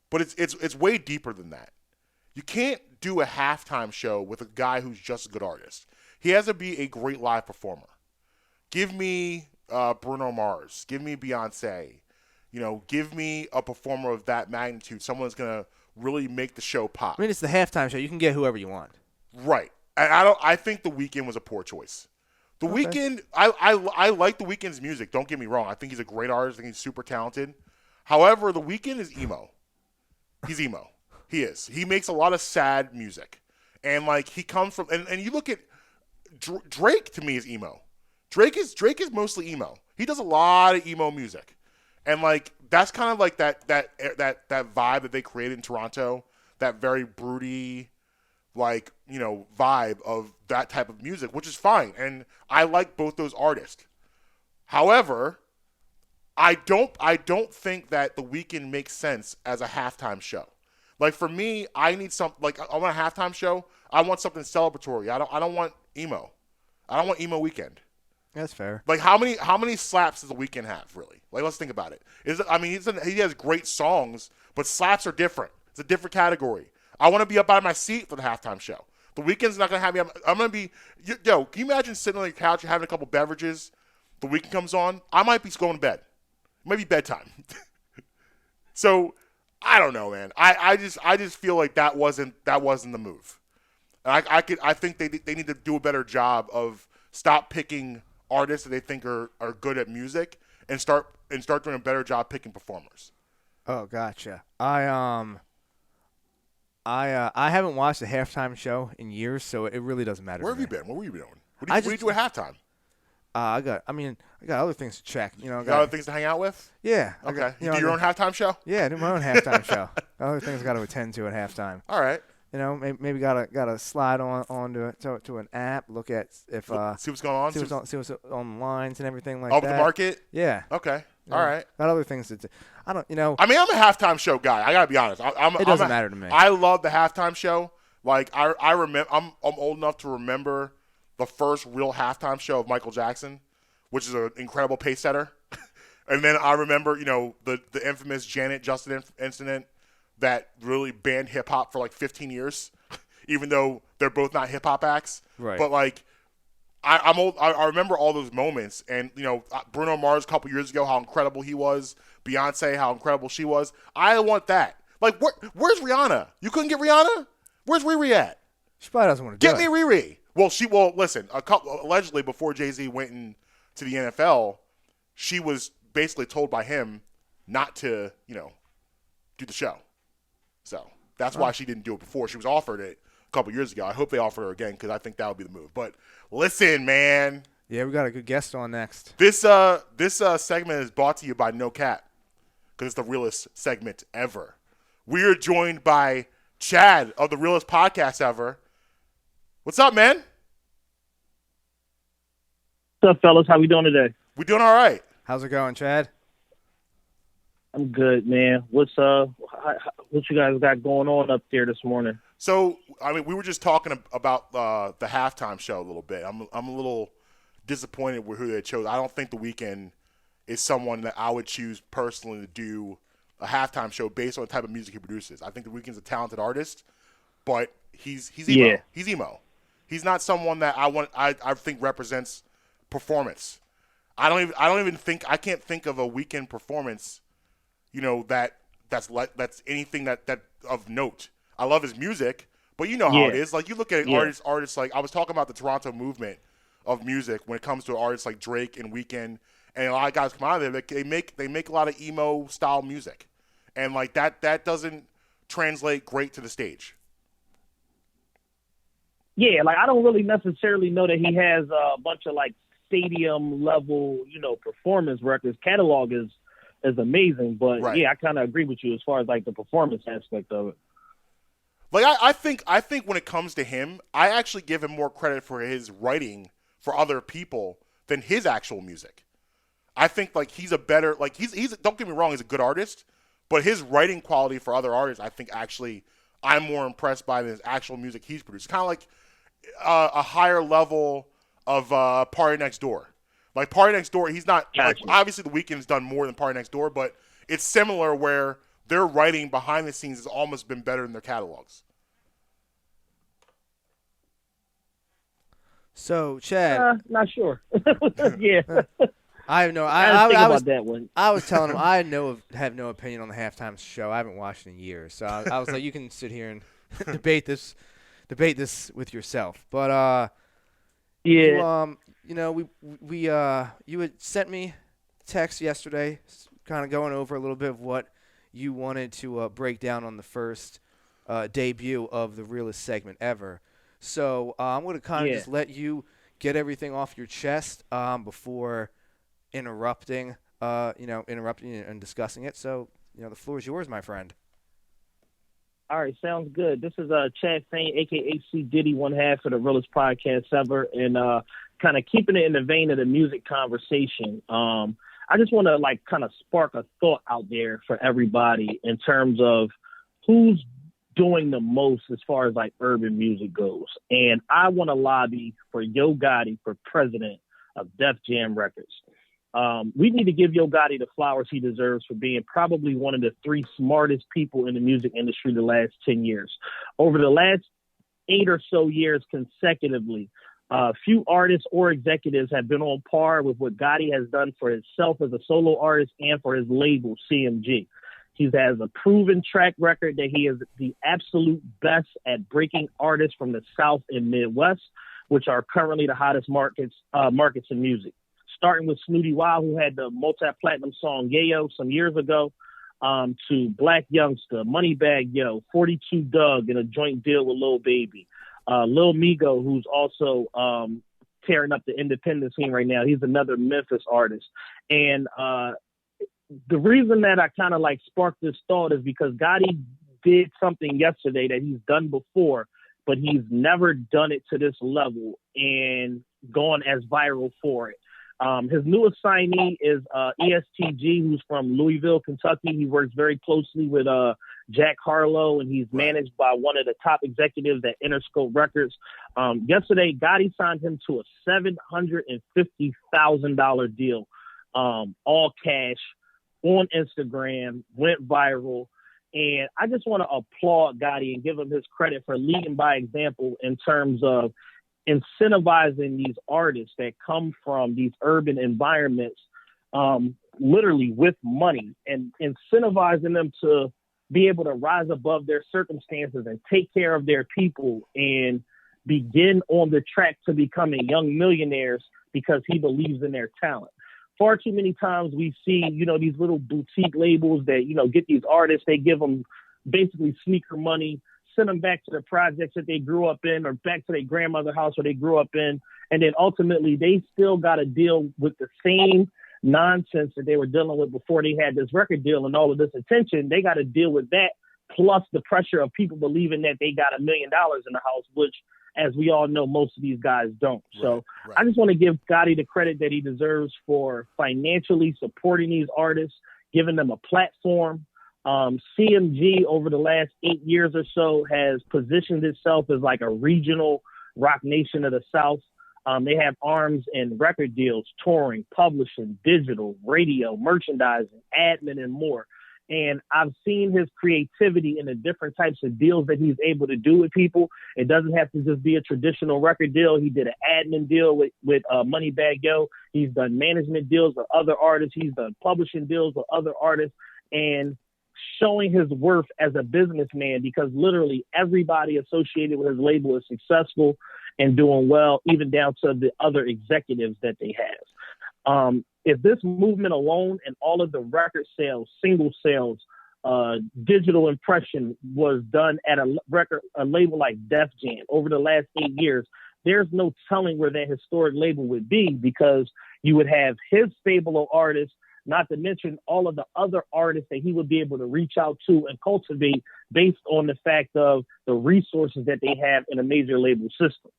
But it's way deeper than that. You can't do a halftime show with a guy who's just a good artist. He has to be a great live performer. Give me Bruno Mars. Give me Beyonce. Give me a performer of that magnitude. Someone's gonna really make the show pop. I mean, it's the halftime show. You can get whoever you want. Right. And I think The Weeknd was a poor choice. The Weeknd, I like The Weeknd's music. Don't get me wrong. I think he's a great artist. I think he's super talented. However, The Weeknd is emo. He's emo. He is. He makes a lot of sad music. And, he comes from – and you look at Drake, to me, is emo. Drake is mostly emo. He does a lot of emo music. And, that's kind of like that vibe that they created in Toronto, that very broody, like, vibe of that type of music, which is fine. And I like both those artists. However, I don't think that The Weeknd makes sense as a halftime show. Like, for me, I need like, I want a halftime show. I want something celebratory. I don't want emo. I don't want emo Weeknd. That's fair. Like, how many slaps does The Weeknd have, really? Like, let's think about it. He has great songs, but slaps are different. It's a different category. I want to be up out of my seat for the halftime show. The Weeknd's not going to have me. I'm going to be, can you imagine sitting on your couch and having a couple beverages? The Weeknd comes on. I might be going to bed. It might be bedtime. So, I don't know, man. I just feel like that wasn't the move. And I think they need to do a better job of stop picking artists that they think are good at music and start doing a better job picking performers. Oh, gotcha. I haven't watched a halftime show in years, so it really doesn't matter. Where have you been? What were you doing? What do you do at halftime? I got other things to check. You got other things to hang out with? Yeah. Okay. You do your own halftime show? Yeah, I do my own halftime show. Other things I got to attend to at halftime. All right. Maybe gotta slide on to an app. Look at if see what's going on. See what's on the lines and everything like that. Of the market. Yeah. Okay. All right. Got other things to do. I don't. I mean, I'm a halftime show guy. I gotta be honest. It doesn't matter to me. I love the halftime show. Like I remember. I'm old enough to remember the first real halftime show of Michael Jackson, which is an incredible pace setter. And then I remember, the infamous Janet Justin incident that really banned hip hop for like 15 years, even though they're both not hip hop acts. Right. But like, I'm old. I remember all those moments, and Bruno Mars a couple years ago, how incredible he was. Beyonce, how incredible she was. I want that. Like, where's Rihanna? You couldn't get Rihanna? Where's Riri at? She probably doesn't want to get me Riri. Well, listen. Allegedly, before Jay-Z went into the NFL, she was basically told by him not to, do the show. So that's why she didn't do it before. She was offered it a couple years ago. I hope they offer her again because I think that would be the move. But listen, man. Yeah, we got a good guest on next. This segment is brought to you by No Cap because it's the realest segment ever. We are joined by Chad of the realest podcast ever. What's up, man? What's up, fellas? How we doing today? We doing all right. How's it going, Chad? I'm good, man. What you guys got going on up there this morning? So, we were just talking about the halftime show a little bit. I'm a little disappointed with who they chose. I don't think The Weeknd is someone that I would choose personally to do a halftime show based on the type of music he produces. I think The Weeknd's a talented artist, but he's emo. Yeah. He's emo. He's not someone that I think represents performance. I can't think of a Weeknd performance, that's anything that of note. I love his music, but you know how it is. Like, you look at artists like, I was talking about the Toronto movement of music when it comes to artists like Drake and Weeknd, and a lot of guys come out of there, they make a lot of emo style music, and like that doesn't translate great to the stage. Yeah, like, I don't really necessarily know that he has a bunch of like stadium level, performance records. Catalog is amazing, but right. Yeah, I kind of agree with you as far as like the performance aspect of it. Like, I think when it comes to him, I actually give him more credit for his writing for other people than his actual music. I think like he's a better, like he's don't get me wrong, he's a good artist, but his writing quality for other artists, I think actually I'm more impressed by than his actual music he's produced. Kind of like a higher level of Party Next Door. Like, Party Next Door, he's not like, obviously The Weeknd's done more than Party Next Door, but it's similar where their writing behind the scenes has almost been better than their catalogs. So, Chad, not sure. Yeah. I have no. I was about that one. I was telling him I have no opinion on the halftime show. I haven't watched it in years, so I was like, you can sit here and debate this with yourself. But yeah, you had sent me text yesterday, kind of going over a little bit of what you wanted to break down on the first debut of the realest segment ever. So I'm going to kind of just let you get everything off your chest before interrupting and discussing it. So, the floor is yours, my friend. All right, sounds good. This is Chad Fain, a.k.a. C. Diddy, one half of the realest podcast ever, and kind of keeping it in the vein of the music conversation. I just want to, like, kind of spark a thought out there for everybody in terms of who's doing the most as far as, like, urban music goes. And I want to lobby for Yo Gotti for president of Def Jam Records. We need to give Yo Gotti the flowers he deserves for being probably one of the 3 smartest people in the music industry the last 10 years. Over the last 8 or so years consecutively, few artists or executives have been on par with what Gotti has done for himself as a solo artist and for his label, CMG. He has a proven track record that he is the absolute best at breaking artists from the South and Midwest, which are currently the hottest markets in music. Starting with Snooty Wild, who had the multi-platinum song Yayo some years ago, to Black Youngster, Moneybagg Yo, 42 Doug, and a joint deal with Lil Baby. Lil Migo, who's also tearing up the independent scene right now. He's another Memphis artist. And the reason that I kind of like sparked this thought is because Gotti did something yesterday that he's done before, but he's never done it to this level and gone as viral for it. His newest signee is ESTG, who's from Louisville, Kentucky. He works very closely with Jack Harlow, and he's managed by one of the top executives at Interscope Records. Yesterday, Gotti signed him to a $750,000 deal, all cash, on Instagram, went viral. And I just want to applaud Gotti and give him his credit for leading by example in terms of incentivizing these artists that come from these urban environments, literally with money, and incentivizing them to be able to rise above their circumstances and take care of their people and begin on the track to becoming young millionaires because he believes in their talent. Far too many times we see, these little boutique labels that, get these artists, they give them basically sneaker money, send them back to the projects that they grew up in or back to their grandmother's house where they grew up in. And then ultimately they still got to deal with the same nonsense that they were dealing with before they had this record deal and all of this attention. They got to deal with that, plus the pressure of people believing that they got $1 million in the house, which, as we all know, most of these guys don't. So I just want to give Gotti the credit that he deserves for financially supporting these artists, giving them a platform. CMG over the last 8 years or so has positioned itself as like a regional rock nation of the South. They have arms in record deals, touring, publishing, digital, radio, merchandising, admin, and more. And I've seen his creativity in the different types of deals that he's able to do with people. It doesn't have to just be a traditional record deal. He did an admin deal with Moneybagg Yo. He's done management deals with other artists. He's done publishing deals with other artists, and showing his worth as a businessman, because literally everybody associated with his label is successful and doing well, even down to the other executives that they have. If this movement alone and all of the record sales, single sales, digital impression was done at a label like Def Jam over the last 8 years, there's no telling where that historic label would be, because you would have his stable of artists, not to mention all of the other artists that he would be able to reach out to and cultivate based on the fact of the resources that they have in a major label system.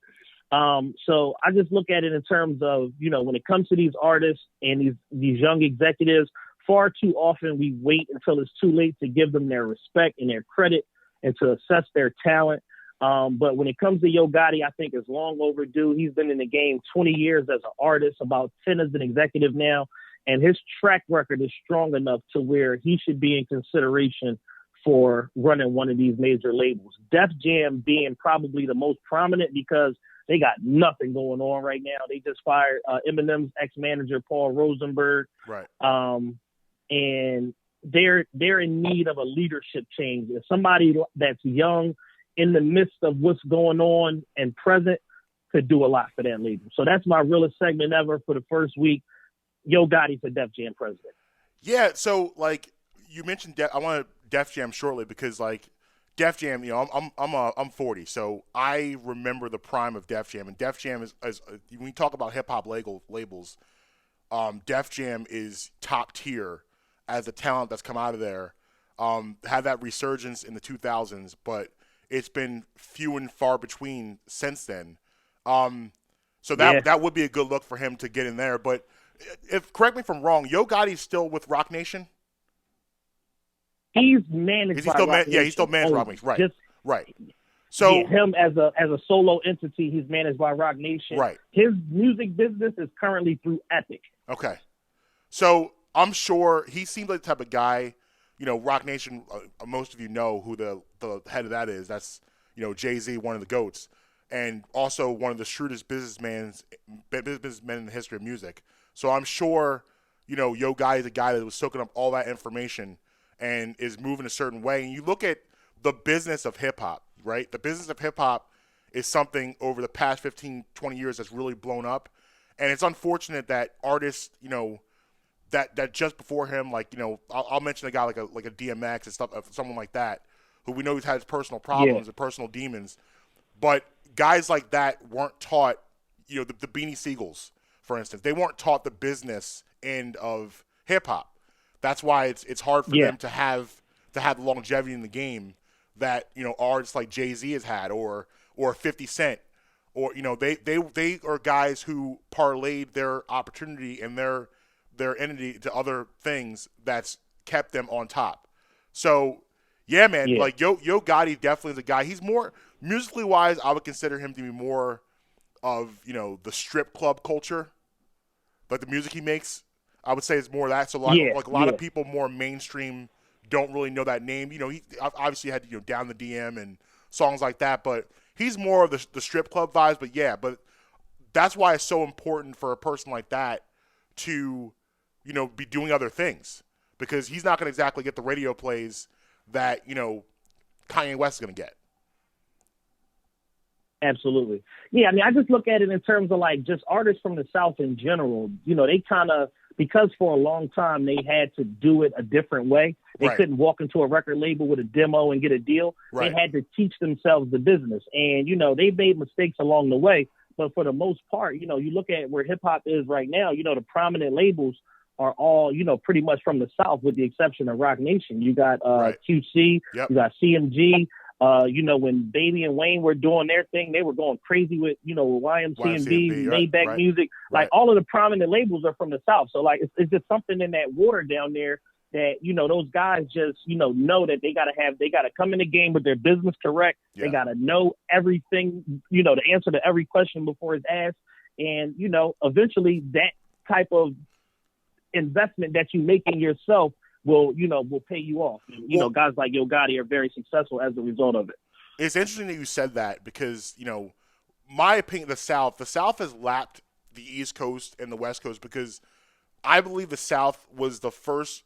So I just look at it in terms of, when it comes to these artists and these young executives, far too often we wait until it's too late to give them their respect and their credit and to assess their talent. But when it comes to Yo Gotti, I think it's long overdue. He's been in the game 20 years as an artist, about 10 as an executive now. And his track record is strong enough to where he should be in consideration for running one of these major labels. Def Jam being probably the most prominent because they got nothing going on right now. They just fired Eminem's ex-manager, Paul Rosenberg. Right. And they're in need of a leadership change. And somebody that's young in the midst of what's going on and present could do a lot for that label. So that's my realest segment ever for the first week. Yo Gotti for Def Jam president. Yeah, so like you mentioned, I want to Def Jam shortly because like Def Jam, I'm 40, so I remember the prime of Def Jam, and Def Jam is when you talk about hip hop labels, Def Jam is top tier as the talent that's come out of there. had that resurgence in the 2000s, but it's been few and far between since then. So that would be a good look for him to get in there. But correct me if I'm wrong, Yo Gotti's still with Rock Nation? He's managed by Rock Nation. Yeah, he's still managed by Rock Nation. Right. Right. So him as a solo entity, he's managed by Rock Nation. Right. His music business is currently through Epic. Okay. So I'm sure he seems like the type of guy, Rock Nation, most of you know who the head of that is. That's, Jay-Z, one of the GOATs, and also one of the shrewdest businessmen in the history of music. So I'm sure, Yo Gotti is a guy that was soaking up all that information and is moving a certain way. And you look at the business of hip-hop, right? The business of hip-hop is something over the past 15, 20 years that's really blown up. And it's unfortunate that artists, that just before him, like, I'll mention a guy like a DMX and stuff, someone like that, who we know he's had his personal problems and personal demons. But guys like that weren't taught, the Beanie Siegels, for instance, they weren't taught the business end of hip-hop. That's why it's hard for them to have longevity in the game that artists like Jay-Z has had or 50 Cent, or they are guys who parlayed their opportunity and their entity to other things that's kept them on top. So yeah, man, like Yo Gotti definitely is a guy. He's more musically wise. I would consider him to be more of the strip club culture, like the music he makes. I would say it's more of that. So a lot of people more mainstream don't really know that name. He obviously had Down the DM and songs like that, but he's more of the strip club vibes. But that's why it's so important for a person like that to be doing other things, because he's not going to exactly get the radio plays that Kanye West is going to get. Absolutely. Yeah, I mean, I just look at it in terms of like just artists from the South in general. They kind of, because for a long time they had to do it a different way. They couldn't walk into a record label with a demo and get a deal. They had to teach themselves the business. And, they made mistakes along the way. But for the most part, you look at where hip hop is right now, the prominent labels are all, pretty much from the South, with the exception of Rock Nation. You got QC, you got CMG. When Baby and Wayne were doing their thing, they were going crazy with, YMCMB, Maybach Music. Like all of the prominent labels are from the South. So like, it's just something in that water down there that, those guys just, know that they got to come in the game with their business correct. They got to know everything, the answer to every question before it's asked. And, eventually that type of investment that you make in yourself will pay you off. And, guys like Yo Gotti are very successful as a result of it. It's interesting that you said that because, my opinion, the South has lapped the East Coast and the West Coast, because I believe the South was the first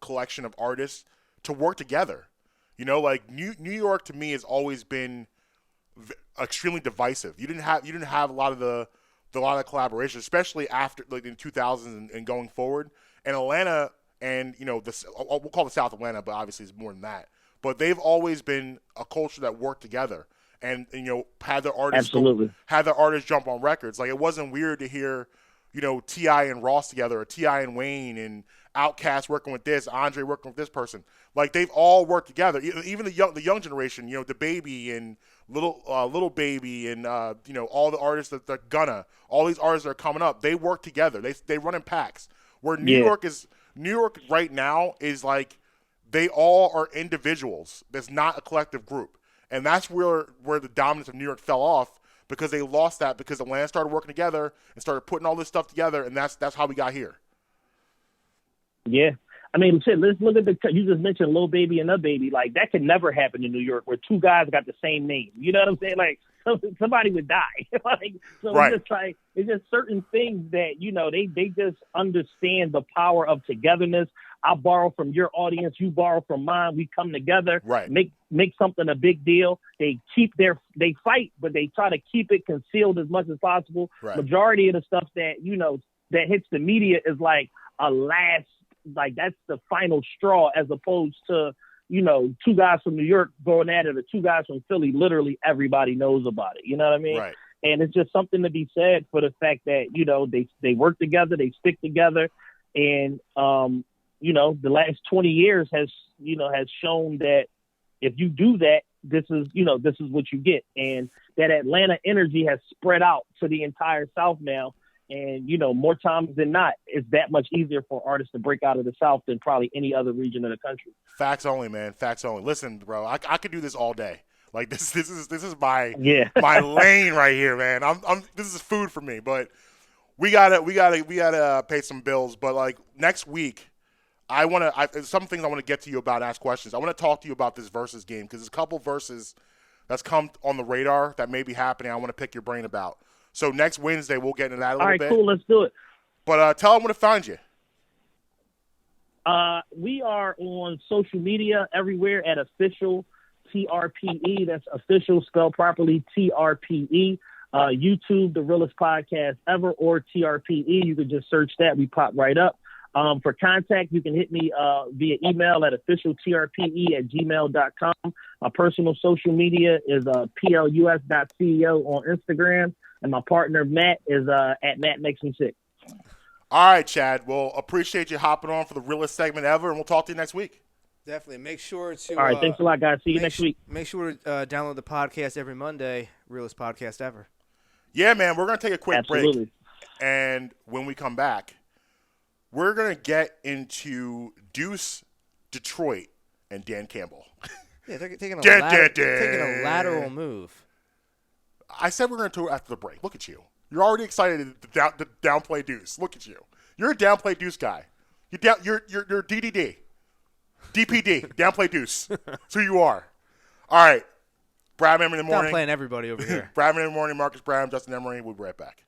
collection of artists to work together. Like New York to me has always been extremely divisive. You didn't have a lot of the collaboration, especially after like in 2000s and going forward. And Atlanta, and we'll call the South Atlanta, but obviously it's more than that. But they've always been a culture that worked together and had their artists jump on records. Like it wasn't weird to hear T.I. and Ross together, or T.I. and Wayne, and Outkast working with this, Andre working with this person. Like they've all worked together. Even the young generation, the Baby and Little Baby, and all the artists that they're all these artists that are coming up, they work together. They run in packs. Where New York right now is like they all are individuals. There's not a collective group, and that's where the dominance of New York fell off, because they lost that because Atlanta started working together and started putting all this stuff together, and that's how we got here. Yeah. I mean, shit, let's look at you just mentioned Lil Baby and the Baby. Like, that could never happen in New York where two guys got the same name. You know what I'm saying? Like, somebody would die. It's just certain things that, they just understand the power of togetherness. I borrow from your audience, you borrow from mine. We come together, make something a big deal. They fight, but they try to keep it concealed as much as possible. Majority of the stuff that, that hits the media is like a last, like that's the final straw, as opposed to, two guys from New York going at it, or two guys from Philly. Literally everybody knows about it. You know what I mean? Right. And it's just something to be said for the fact that, they work together, they stick together. And, the last 20 years has shown that if you do that, this is what you get. And that Atlanta energy has spread out to the entire South now. And, more times than not, it's that much easier for artists to break out of the South than probably any other region of the country. Facts only, man. Facts only. Listen, bro, I could do this all day. Like this is my my lane right here, man. This is food for me. But we gotta pay some bills. But like next week, some things I want to get to you about, ask questions. I want to talk to you about this versus game because there's a couple verses that's come on the radar that may be happening. I want to pick your brain about. So next Wednesday we'll get into that a little bit. All right, cool. Let's do it. But tell them where to find you. We are on social media everywhere at official TRPE. That's official spelled properly, TRPE. YouTube, the realest podcast ever, or TRPE. You can just search that. We pop right up. For contact, you can hit me via email at officialtrpe@gmail.com. My personal social media is plus.ceo on Instagram. And my partner, Matt, is at Matt Makes Me Sick. All right, Chad. Well, appreciate you hopping on for the realest segment ever, and we'll talk to you next week. Definitely. Make sure to. All right. Thanks a lot, guys. See you next week. Make sure to download the podcast every Monday. Realest podcast ever. Yeah, man. We're going to take a quick break. And when we come back, we're going to get into Deuce, Detroit, and Dan Campbell. Yeah, they're taking a lateral move. I said we're going to do it after the break. Look at you. You're already excited to downplay Deuce. Look at you. You're a downplay Deuce guy. You're DDD. DPD. Downplay Deuce. That's who you are. All right. Bradman in the morning. Downplaying everybody over here. Bradman in the morning. Marcus Bradman, Justin Emery. We'll be right back.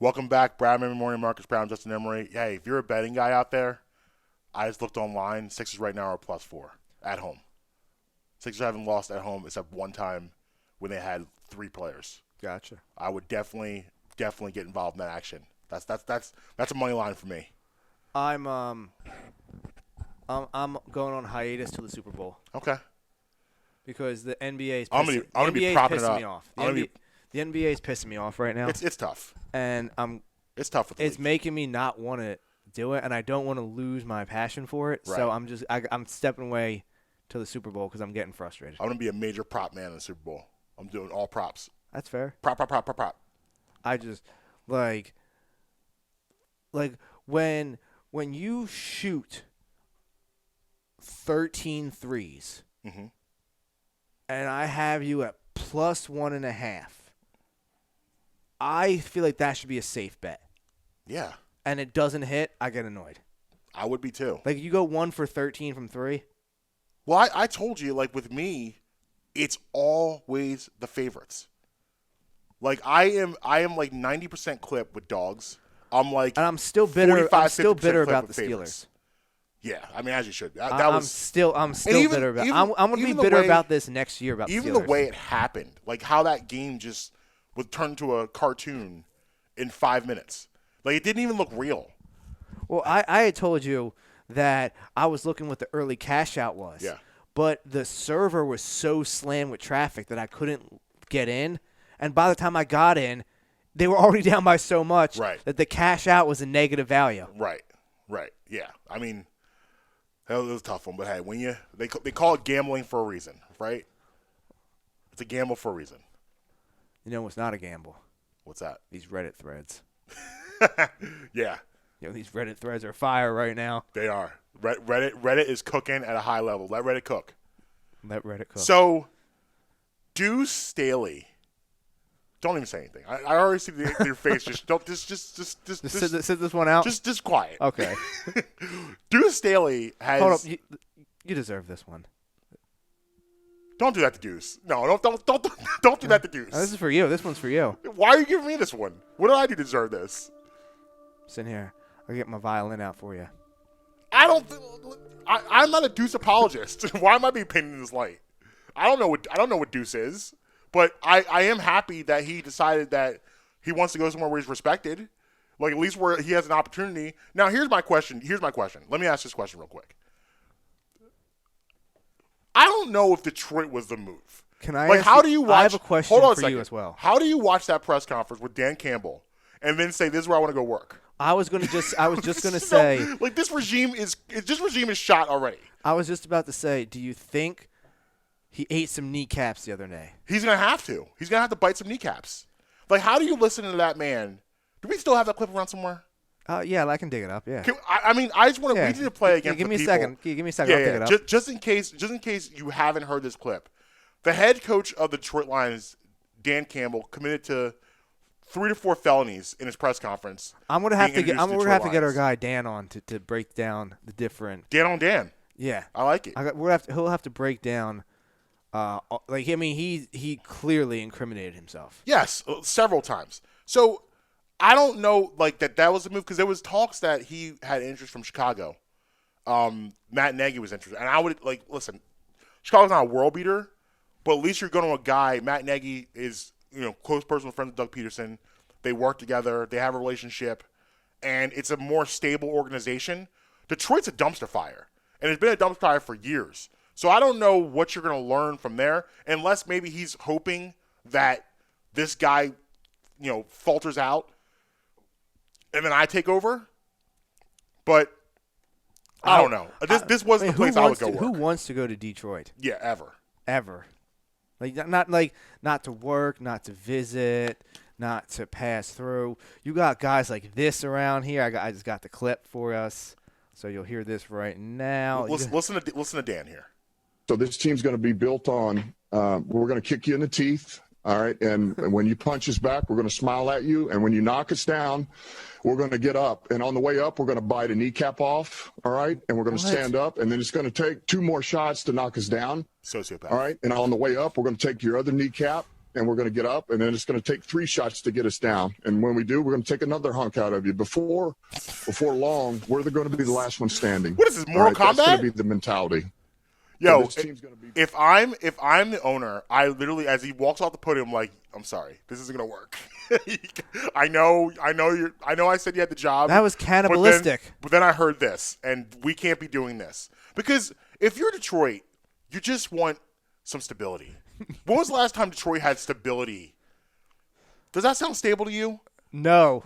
Welcome back, Bradman in the morning, Marcus Brown, Justin Emery. Hey, if you're a betting guy out there, I just looked online. Sixers right now are +4 at home. Sixers haven't lost at home except one time when they had 3 players. Gotcha. I would definitely get involved in that action. That's a money line for me. I'm going on hiatus till the Super Bowl. Okay. Because the NBA is I'm gonna be propping it up. me off. The NBA is pissing me off right now. It's tough. And it's tough with the it's league. making me not want to do it, and I don't want to lose my passion for it. Right. So I'm stepping away to the Super Bowl because I'm getting frustrated. I'm gonna be a major prop man in the Super Bowl. I'm doing all props. That's fair. Prop. I just like when you shoot 13 threes, mm-hmm. and I have you at +1.5. I feel like that should be a safe bet. Yeah. And it doesn't hit, I get annoyed. I would be too. Like, you go 1 for 13 from 3. Well, I told you, like, with me, it's always the favorites. Like, I am like 90% clip with dogs. I'm like, and I'm still bitter. I'm still bitter about the favorites. Steelers. Yeah, I mean, as you should. I'm still bitter about. I'm going to be bitter about this next year about the Steelers. Even the way it happened, like how that game just would turn into a cartoon in 5 minutes. Like, it didn't even look real. Well, I had told you that I was looking what the early cash out was. Yeah. But the server was so slammed with traffic that I couldn't get in. And by the time I got in, they were already down by so much that the cash out was a negative value. Right. Yeah. I mean, that was a tough one. But, hey, when they call it gambling for a reason, right? It's a gamble for a reason. You know what's not a gamble? What's that? These Reddit threads. Yeah. You know, these Reddit threads are fire right now. They are. Reddit is cooking at a high level. Let Reddit cook. Let Reddit cook. So, Deuce Staley. Don't even say anything. I already see your face. Just sit this one out. Just quiet. Okay. Deuce Staley has. Hold up. You deserve this one. Don't do that to Deuce. No, don't do that to Deuce. This is for you. This one's for you. Why are you giving me this one? What did I do to deserve this? Sit here. I'll get my violin out for you. I'm not a Deuce apologist. Why am I being painted in this light? I don't know what Deuce is, but I am happy that he decided that he wants to go somewhere where he's respected, like at least where he has an opportunity. Now, here's my question. Let me ask this question real quick. I don't know if Detroit was the move. Can I? Like, how do you watch? I have a question for you as well. How do you watch that press conference with Dan Campbell and then say, "This is where I want to go work"? I was just gonna say, like, this regime is shot already. I was just about to say, do you think he ate some kneecaps the other day? He's gonna have to. He's gonna have to bite some kneecaps. Like, how do you listen to that man? Do we still have that clip around somewhere? Yeah, I can dig it up. Yeah. I just want to. We need to play again. Give me a second. Give me a second. I'll dig it up. Just in case you haven't heard this clip, the head coach of the Detroit Lions, Dan Campbell, committed to 3 to 4 felonies in his press conference. I'm gonna have to get our guy Dan on to break down the different. Dan on Dan. Yeah, I like it. He'll have to break down. He clearly incriminated himself. Yes, several times. So I don't know, like, that was the move, because there was talks that he had interest from Chicago. Matt Nagy was interested, and I would listen. Chicago's not a world beater, but at least you're going to a guy. Matt Nagy is close personal friend with Doug Peterson. They work together. They have a relationship, and it's a more stable organization. Detroit's a dumpster fire, and it's been a dumpster fire for years. So I don't know what you're going to learn from there, unless maybe he's hoping that this guy, falters out, and then I take over. But I don't know. This wasn't the place I would go work. Who wants to go to Detroit? Yeah, ever. Not to work, not to visit, not to pass through. You got guys like this around here. I just got the clip for us, so you'll hear this right now. Listen to Dan here. So this team's going to be built on we're going to kick you in the teeth, all right? And when you punch us back, we're going to smile at you. And when you knock us down, we're going to get up. And on the way up, we're going to bite a kneecap off, all right? And we're going to stand up. And then it's going to take 2 more shots to knock us down. Sociopath. All right? And on the way up, we're going to take your other kneecap, and we're going to get up. And then it's going to take 3 shots to get us down. And when we do, we're going to take another hunk out of you. Before long, we're going to be the last one standing. What is this, Mortal Kombat? That's going to be the mentality. Yo, if I'm the owner, I literally, as he walks off the podium, like, I'm sorry, this isn't gonna work. I know I said you had the job. That was cannibalistic. But then I heard this, and we can't be doing this, because if you're Detroit, you just want some stability. When was the last time Detroit had stability? Does that sound stable to you? No.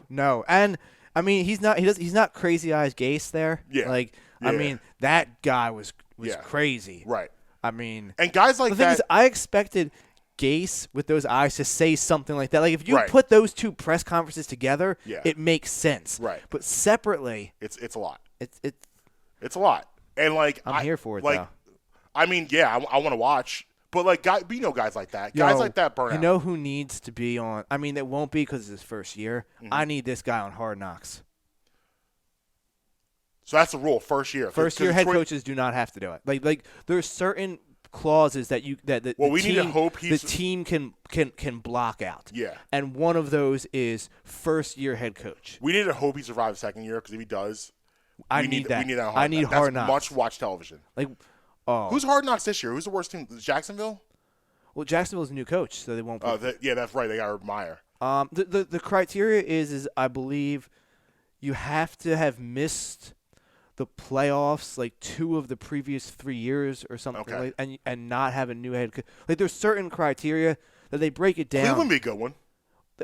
And I mean, he's not Crazy Eyes Gase there. Yeah. Like, Yeah. I mean, that guy was Yeah. crazy. Right. I mean, And guys like the thing that. is, I expected Gase with those eyes to say something like that. Like, if you Right. put those two press conferences together, Yeah. it makes sense. Right. But separately, it's a lot. it's a lot. And like I'm here for it, like, though. I mean, yeah, I want to watch. But like, guys like that. Guys like that burn out. You know who needs to be on? I mean, it won't be because it's his first year. Mm-hmm. I need this guy on Hard Knocks. So that's the rule. First year. First year head coaches do not have to do it. Like there's certain clauses that we need to hope the team can block out. Yeah. And one of those is first year head coach. We need to hope he survives second year because if he does, I we need that. We need that. I need Hard Knocks. Much watch television. Like, oh, Who's Hard Knocks this year? Who's the worst team? Jacksonville. well, Jacksonville's a new coach, so they won't. Yeah, that's right. They got Urban Meyer. The criteria is I believe you have to have missed the playoffs like 2 of the previous 3 years or something, Okay. like, and not have a new head coach. Like, there's certain criteria that they break it down. Cleveland be a good one.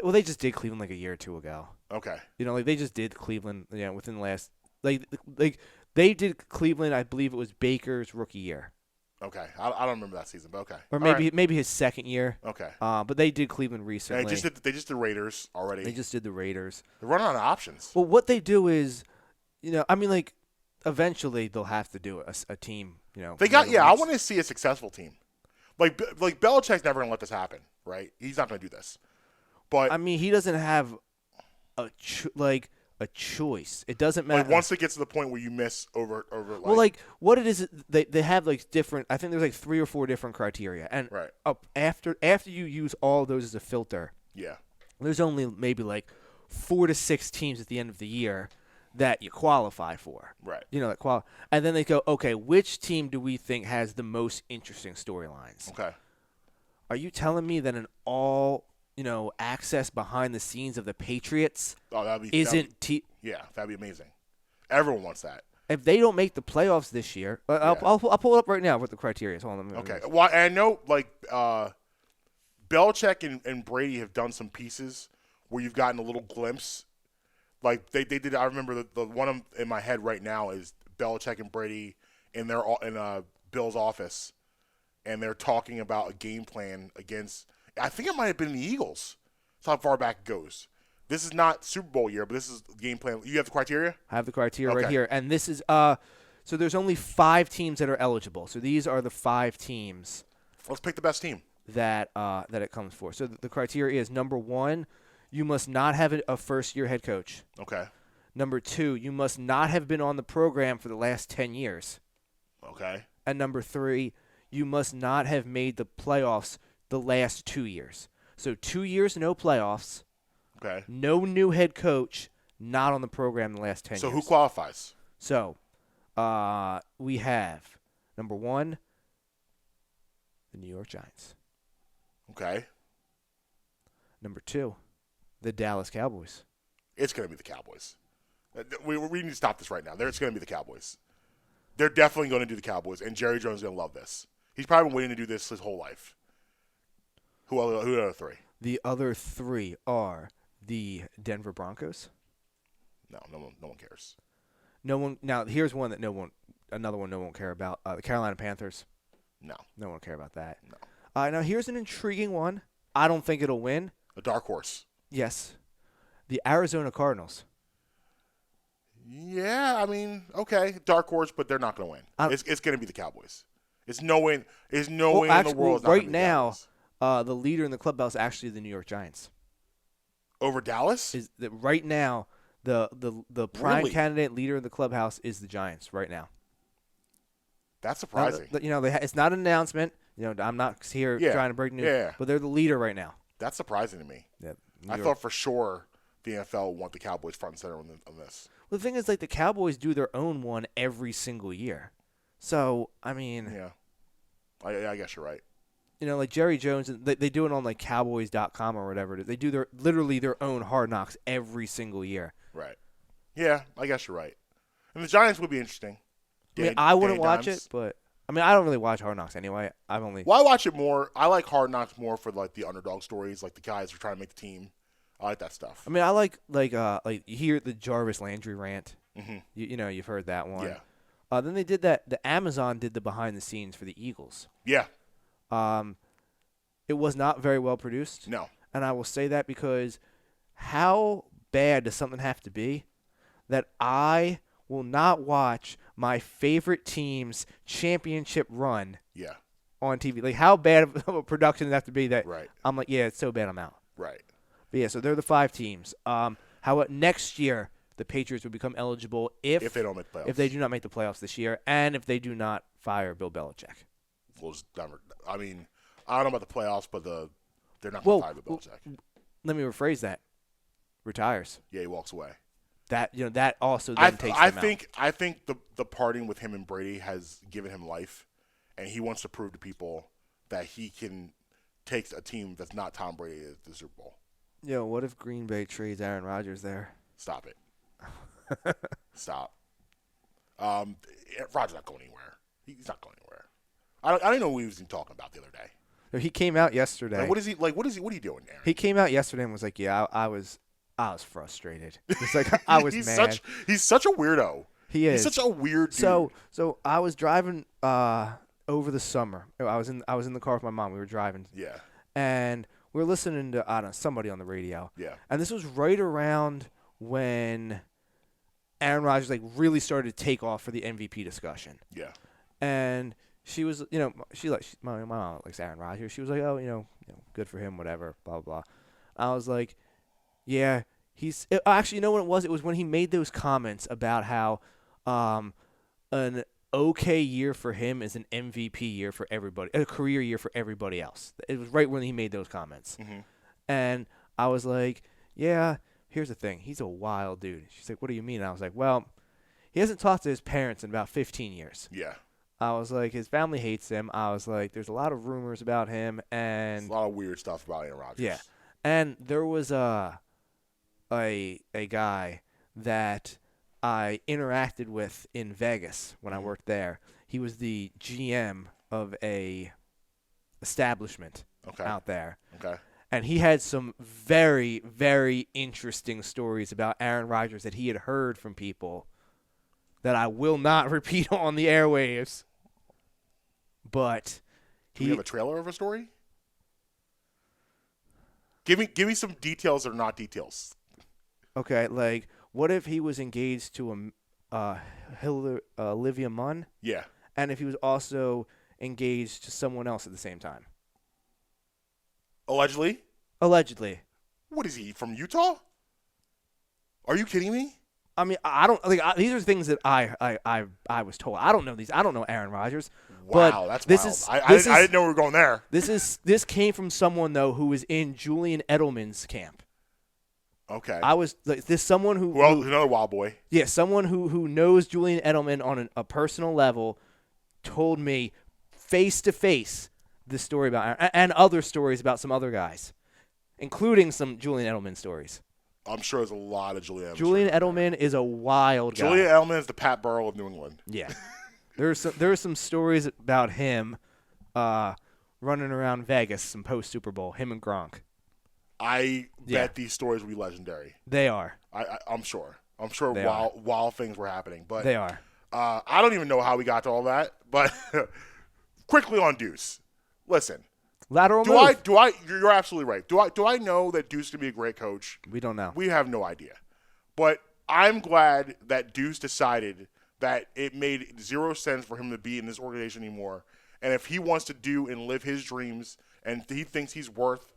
Well, they just did Cleveland like a year or 2 ago. Okay. You know, like they just did Cleveland. Within the last like they did Cleveland. I believe it was Baker's rookie year. Okay. I don't remember that season, but okay. Or All right. maybe his second year. Okay. But they did Cleveland recently. And they just did Raiders already. They just did the Raiders. They're running out of options. Well, what they do is, I mean, like, eventually they'll have to do a team. They got I want to see a successful team. Like Belichick's never gonna let this happen, right? He's not gonna do this. But I mean, he doesn't have a choice. It doesn't matter. like once it gets to the point where you miss over like, Well, like what it is, they have like different. I think there's like 3 or 4 different criteria, and right. After you use all of those as a filter, Yeah. there's only maybe like 4 to 6 teams at the end of the year that you qualify for. Right. And then they go, okay, which team do we think has the most interesting storylines? Okay. Are you telling me that an all access behind the scenes of the Patriots that'd be amazing. Everyone wants that. If they don't make the playoffs this year, I'll pull it up right now what the criteria is. Hold on. Okay. Well, I know like Belichick and Brady have done some pieces where you've gotten a little glimpse. Like they did. I remember the one in my head right now is Belichick and Brady in Bill's office, and they're talking about a game plan against. I think it might have been the Eagles. That's how far back it goes. This is not Super Bowl year, but this is the game plan. You have the criteria? I have the criteria right here. And this is so there's only 5 teams that are eligible. So these are the 5 teams. Let's pick the best team. That it comes for. So the criteria is, number 1, you must not have a first-year head coach. Okay. Number 2, you must not have been on the program for the last 10 years. Okay. And number 3, you must not have made the playoffs the last 2 years. So 2 years, no playoffs. Okay. No new head coach, not on the program in the last 10 years. So who qualifies? So we have, number 1, the New York Giants. Okay. Number 2, the Dallas Cowboys. It's going to be the Cowboys. We need to stop this right now. It's going to be the Cowboys. They're definitely going to do the Cowboys, and Jerry Jones is going to love this. He's probably been waiting to do this his whole life. Who are the other 3? The other 3 are the Denver Broncos. No one cares. No one. Now, here's one that another one no one care about. The Carolina Panthers. No one will care about that. No. Now, here's an intriguing one. I don't think it'll win. A dark horse. Yes. The Arizona Cardinals. Yeah, I mean, okay, dark horse, but they're not going to win. It's going to be the Cowboys. There's no way in the world. It's not right gonna be now, the Cowboys. the leader in the clubhouse is actually the New York Giants. Over Dallas? Is that right now the prime Really? candidate leader in the clubhouse is the Giants right now. That's surprising. It's not an announcement. I'm not here trying to break news. Yeah. But they're the leader right now. That's surprising to me. Yeah, I thought for sure the NFL would want the Cowboys front and center on this. Well, the thing is, like, the Cowboys do their own one every single year. So, I mean. Yeah. I guess you're right. Like Jerry Jones, they do it on, like, Cowboys.com or whatever. They do literally their own Hard Knocks every single year. Right. Yeah, I guess you're right. And the Giants would be interesting. I wouldn't watch it, but I don't really watch Hard Knocks anyway. Well, I watch it more. I like Hard Knocks more for like the underdog stories, like the guys who are trying to make the team. I like that stuff. I mean, I like you hear the Jarvis Landry rant. Mm-hmm. You've heard that one. Yeah. Then they did that. The Amazon did the behind the scenes for the Eagles. Yeah. It was not very well produced. No. And I will say that because how bad does something have to be that I will not watch my favorite team's championship run Yeah. on TV? Like, how bad of a production does it have to be that Right. I'm like, yeah, it's so bad I'm out. Right. But yeah, so they're the 5 teams. How about next year the Patriots would become eligible if they don't make playoffs. If they do not make the playoffs this year, and if they do not fire Bill Belichick. I mean, I don't know about the playoffs, but they're not going to fire Bill Belichick. Let me rephrase that. Retires. Yeah, he walks away. That also then takes them out. I think the parting with him and Brady has given him life, and he wants to prove to people that he can take a team that's not Tom Brady to the Super Bowl. Yo, what if Green Bay trades Aaron Rodgers there? Stop it. Stop. Rodgers not going anywhere. He's not going anywhere. I don't know what he was even talking about the other day. He came out yesterday. Like, what are you doing, Aaron? He came out yesterday and was like, "Yeah, I was frustrated. It's like I was mad." He's such a weirdo. He is. He's such a weird dude. So I was driving over the summer. I was in the car with my mom. We were driving. Yeah. And we were listening to somebody on the radio. Yeah. And this was right around when Aaron Rodgers really started to take off for the MVP discussion. Yeah. And she was, my mom likes Aaron Rodgers. She was like, oh, good for him, whatever, blah, blah, blah. I was like, yeah, actually, you know what it was? It was when he made those comments about how an okay year for him is an MVP year for everybody, a career year for everybody else. It was right when he made those comments. Mm-hmm. And I was like, yeah, here's the thing. He's a wild dude. She's like, what do you mean? And I was like, well, he hasn't talked to his parents in about 15 years. Yeah. I was like, his family hates him. I was like, there's a lot of rumors about him. And there's a lot of weird stuff about Aaron Rodgers. Yeah. And there was a guy that I interacted with in Vegas when I worked there. He was the GM of a establishment out there. Okay. And he had some very, very interesting stories about Aaron Rodgers that he had heard from people that I will not repeat on the airwaves. But do we have a trailer of a story? Give me some details that are not details. Okay, like what if he was engaged to Olivia Munn? Yeah. And if he was also engaged to someone else at the same time? Allegedly? Allegedly. What is he, from Utah? Are you kidding me? I mean, I don't these are things that I was told. I don't know these. I don't know Aaron Rodgers. Wow, but that's wild. I didn't know we were going there. This came from someone though who was in Julian Edelman's camp. Okay. I was this someone who another wild boy. Yeah, someone who knows Julian Edelman on a personal level told me face to face this story about Aaron, and other stories about some other guys, including some Julian Edelman stories. I'm sure there's a lot of Julian Edelman. Julian Edelman is a wild guy. Julian Edelman is the Pat Burrell of New England. Yeah. There are some stories about him running around Vegas, some post-Super Bowl, him and Gronk. I bet these stories will be legendary. They are. I'm sure. I'm sure while things were happening. But they are. I don't even know how we got to all that. But quickly on Deuce. Listen. Lateral move. You're absolutely right. Do I know that Deuce can be a great coach? We don't know. We have no idea. But I'm glad that Deuce decided that it made zero sense for him to be in this organization anymore. And if he wants to do and live his dreams and he thinks he's worth,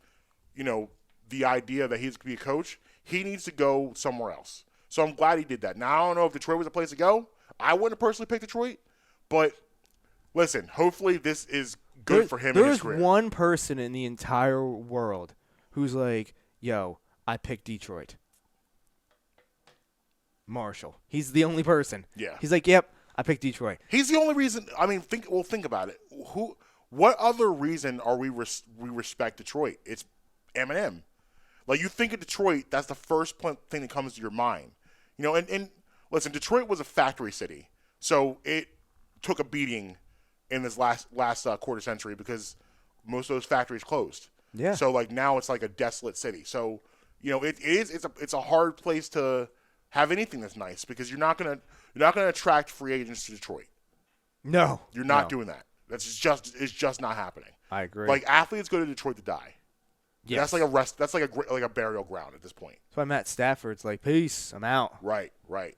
the idea that he's going to be a coach, he needs to go somewhere else. So I'm glad he did that. Now, I don't know if Detroit was a place to go. I wouldn't personally pick Detroit. But listen, hopefully this is good for him in his career. There's one person in the entire world who's like, yo, I picked Detroit. Marshall. He's the only person. Yeah. He's like, yep, I picked Detroit. He's the only reason. I mean, think about it. What other reason are we respect Detroit? It's Eminem. Like, you think of Detroit, that's the first thing that comes to your mind. And listen, Detroit was a factory city, so it took a beating in this last quarter century because most of those factories closed. Yeah. So, now it's like a desolate city. So it's a hard place to have anything that's nice because you're not gonna attract free agents to Detroit. No, you're not doing that. It's just not happening. I agree. Like athletes go to Detroit to die. Yes. That's like a burial ground at this point. That's why Matt Stafford's like, peace, I'm out. Right.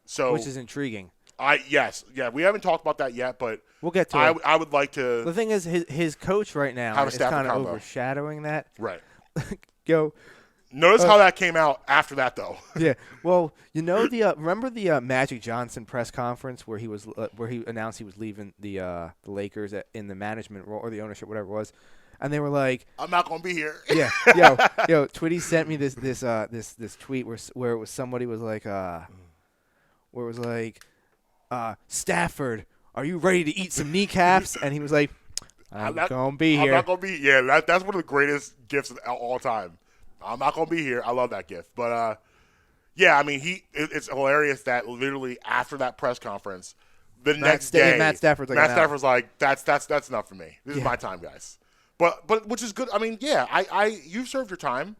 So which is intriguing. We haven't talked about that yet, but we'll get to it. I would like to. The thing is, his coach right now is kind of overshadowing that. Right. Notice how that came out after that, though. Yeah. Well, remember the Magic Johnson press conference where he announced he was leaving the Lakers in the management role or the ownership, whatever it was, and they were like, "I'm not gonna be here." Yeah. Yo, Twitty sent me this tweet where it was somebody was like, Stafford, are you ready to eat some kneecaps? And he was like, I'm not gonna be here. I'm not gonna be. Yeah, that's one of the greatest gifts of all time. I'm not gonna be here. I love that gift, but I mean, it's hilarious that literally after that press conference, next day, Matt Stafford's like, that's enough for me. This is my time, guys. But which is good. I mean, you've served your time.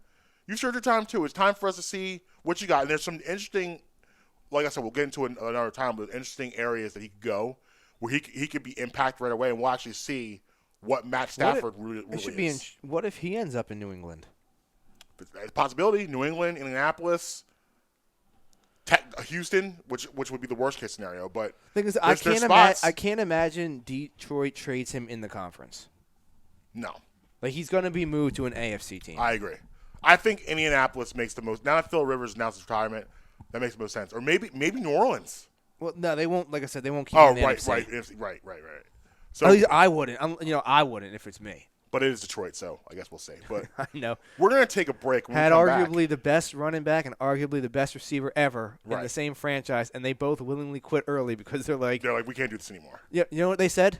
You've served your time too. It's time for us to see what you got. And there's some interesting, like I said, we'll get into another time, but interesting areas that he could go where he could be impacted right away, and we'll actually see what Matt Stafford really is. What if he ends up in New England? It's a possibility. New England, Indianapolis, Houston, which would be the worst case scenario. But the thing is, I can't imagine Detroit trades him in the conference. No, like he's going to be moved to an AFC team. I agree. I think Indianapolis makes the most. Now that Phil Rivers announced his retirement, that makes the most sense. Or maybe New Orleans. Well, no, they won't. Like I said, they won't keep. Oh, right. So at least I wouldn't. I wouldn't if it's me. But it is Detroit, so I guess we'll see. But I know we're gonna take a break. Had arguably the best running back and arguably the best receiver ever in the same franchise, and they both willingly quit early because they're like, we can't do this anymore. Yeah, you know what they said?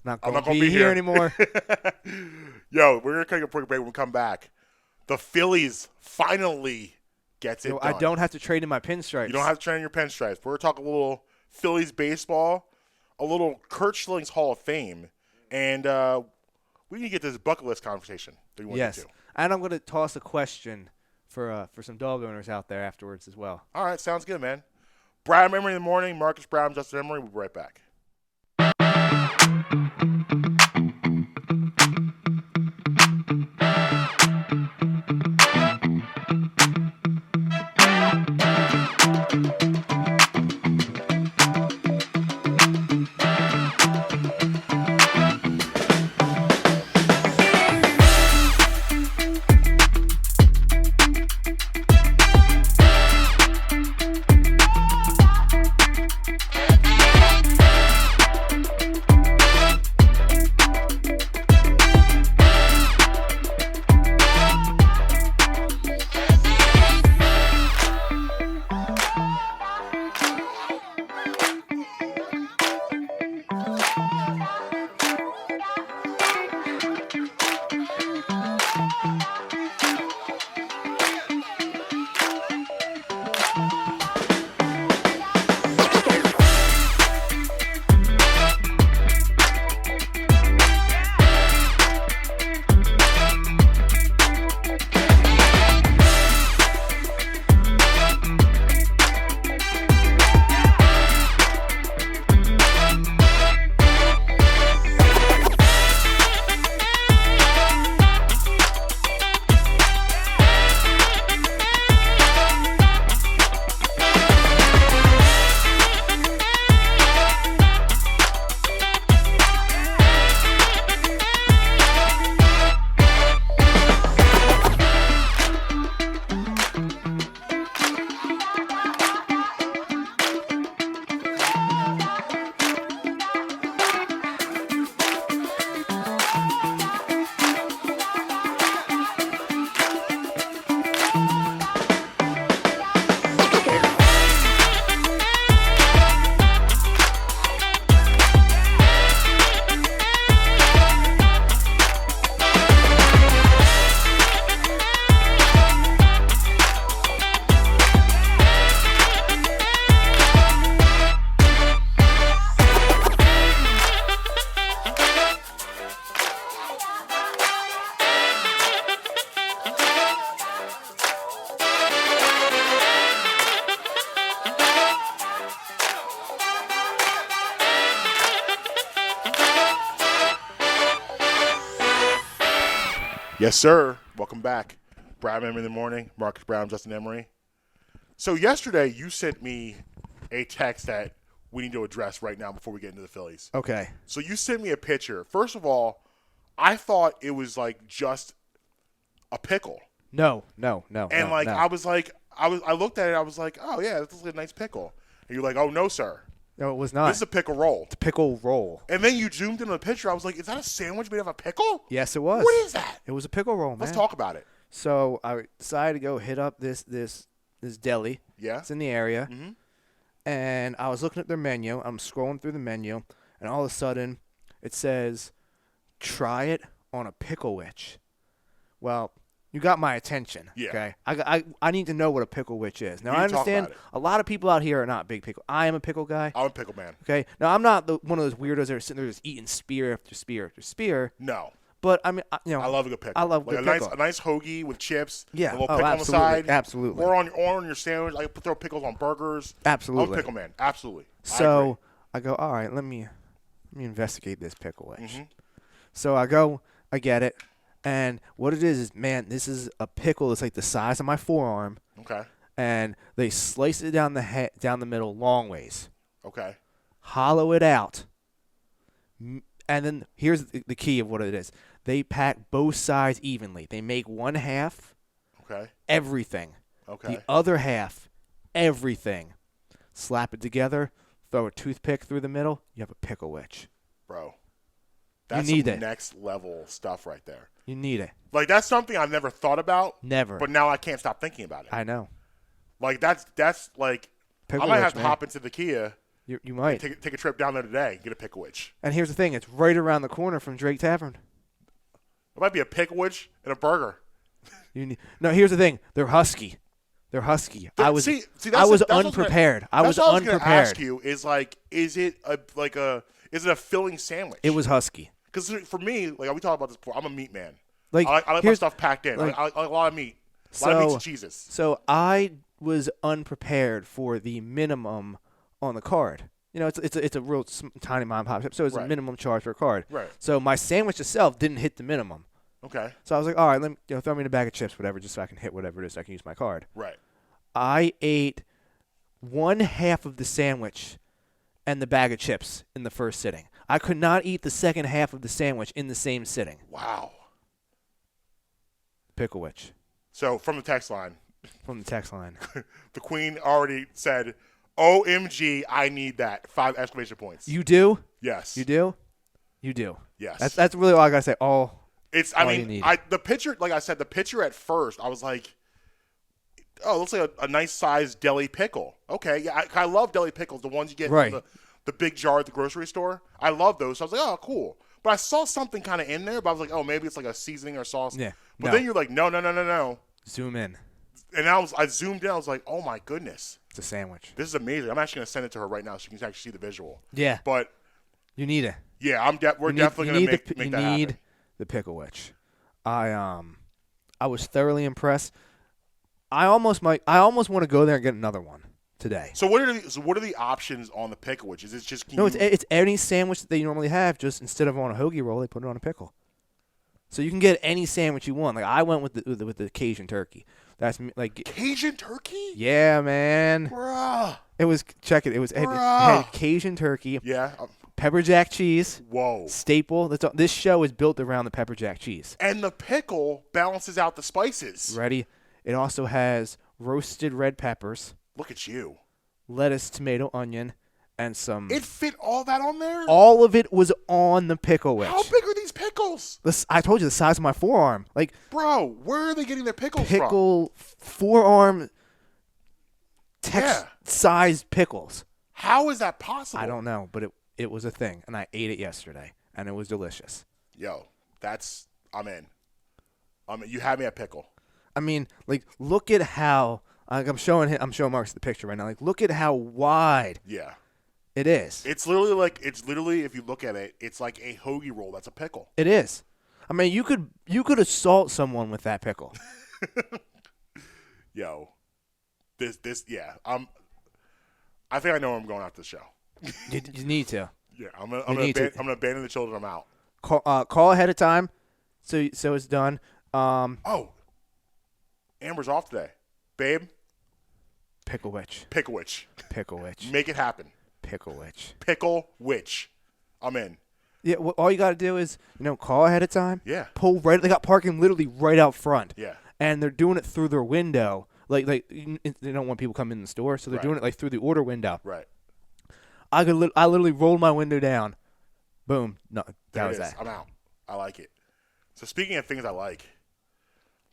I'm not gonna be here anymore. Yo, we're gonna take a break when we come back. The Phillies finally gets it done. I don't have to trade in my pinstripes. You don't have to trade in your pinstripes. We're gonna talk a little Phillies baseball, a little Kurt Schilling's Hall of Fame, and we need to get this bucket list conversation that we want to do. And I'm going to toss a question for some dog owners out there afterwards as well. All right, sounds good, man. Brad Emery in the morning, Marcus Brown, Justin Emery. We'll be right back. Yes, sir. Welcome back. Brown Emery in the morning. Marcus Brown, Justin Emery. So yesterday you sent me a text that we need to address right now before we get into the Phillies. Okay. So you sent me a picture. First of all, I thought it was like just a pickle. No. And I was like, I looked at it. I was like, oh yeah, this is a nice pickle. And you're like, oh no, sir. No, it was not. This is a pickle roll. It's a pickle roll. And then you zoomed into the picture. I was like, is that a sandwich made of a pickle? Yes, it was. What is that? It was a pickle roll, man. Let's talk about it. So I decided to go hit up this deli. Yeah. It's in the area. Mm-hmm. And I was looking at their menu. I'm scrolling through the menu, and all of a sudden, it says, "Try it on a pickle witch." Well, you got my attention. Yeah. Okay. I need to know what a pickle witch is. Now We I need to talk understand about it. a lot of people out here are not big pickle. I am a pickle guy. I'm a pickle man. Okay. Now I'm not one of those weirdos that are sitting there just eating spear after spear after spear. No. But I mean, I love a good pickle. I love like good a pickle. nice hoagie with chips. Yeah. A little Oh, pickle on the side. absolutely. Or on your sandwich. I could throw pickles on burgers. Absolutely. I'm a pickle man. Absolutely. So I go, all right, let me investigate this pickle witch. Mm-hmm. So I get it, and what it is, man, this is a pickle that's like the size of my forearm, Okay. and they slice it down the middle long ways, Okay. hollow it out, and then here's the key of what it is. They pack both sides evenly. They make one half Okay. everything, Okay. the other half everything. Slap it together, throw a toothpick through the middle, you have a pickle witch. Bro. That's need some it. next level stuff right there. You need it. Like, that's something I've never thought about. Never. But now I can't stop thinking about it. I know. Like, that's like, Pickle I might witch, have to man. hop into the Kia You might. and take a trip down there today and get a pickle witch. And here's the thing. It's right around the corner from Drake Tavern. It might be a pickle witch and a burger. No, here's the thing. They're husky. I was that's unprepared. I was going to unprepared. ask you is like, is it a filling sandwich? It was husky. Because for me, like we talked about this before, I'm a meat man. Like, I like my here's- stuff packed in. like- I like a lot of meat. A lot of meats So- and cheeses. So I was unprepared for the minimum on the card. You know, it's a real tiny mom and pop shop, so it's a Right. minimum charge for a card. Right. So my sandwich itself didn't hit the minimum. Okay. So I was like, all right, let me throw me in a bag of chips, whatever, just so I can hit whatever it is. So I can use my card. Right. I ate one half of the sandwich and the bag of chips in the first sitting. I could not eat the second half of the sandwich in the same sitting. Wow. Pickle witch So from the text line, from the text line. the Queen already said, "OMG, I need that!" 5 exclamation points. You do? Yes. You do? You do. Yes. That's really all I gotta say. It's. all I you mean, need. the picture. Like I said, the picture at first, I was like, "Oh, it looks like a nice sized deli pickle." Okay, yeah, I love deli pickles, the ones you get Right. from the big jar at the grocery store. I love those. So I was like, "Oh, cool." But I saw something kind of in there, but I was like, "Oh, maybe it's like a seasoning or sauce." Yeah. But No. then you're like, "No." Zoom in. And I zoomed in. I was like, "Oh my goodness, It's a sandwich. this is amazing." I'm actually gonna send it to her right now so you can actually see the visual. Yeah. But You need it. yeah, we're You need- definitely you gonna need make you that need happen. the pickle witch. I was thoroughly impressed. I almost want to go there and get another one today. So what are the options on the pickle? Which is it just No, it's any sandwich that they normally have. Just instead of on a hoagie roll, they put it on a pickle. So you can get any sandwich you want. Like I went with the Cajun turkey. That's like Cajun turkey? yeah, man. Bruh. It was it was it Bruh. had Cajun turkey, Yeah. pepper jack cheese, Whoa. staple. This show is built around the pepper jack cheese. And the pickle balances out the spices. Ready? It also has roasted red peppers, Look at you. lettuce, tomato, onion, and some. It fit all that on there? All of it was on the pickle witch. How big are these pickle? I told you the size of my forearm. Like Bro, where are they getting their pickles from? pickle forearm Yeah. sized pickles. How is that possible? I don't know, but it was a thing, and I ate it yesterday, and it was delicious. Yo, I'm in. You had me at pickle. I mean, like, look at how I'm showing Marcus the picture right now. Like, look at how wide Yeah. it is. It's literally if you look at it, it's like a hoagie roll that's a pickle. It is. I mean, you could assault someone with that pickle. Yo. Yeah. I think I know where I'm going after the show. You need to Yeah, I'm gonna need to. abandon the children. I'm out. call ahead of time, so it's done. Oh, Amber's off today, babe. Pickle witch. Pickle witch. Pickle witch. Make it happen. Pickle witch. Pickle witch. I'm in. Yeah, all you got to do is, call ahead of time. Yeah. Pull right. They got parking literally right out front. Yeah. And they're doing it through their window. Like they don't want people coming in the store, so they're doing it like through the order window. Right. I literally rolled my window down. Boom. No, that was that. I'm out. I like it. So speaking of things I like,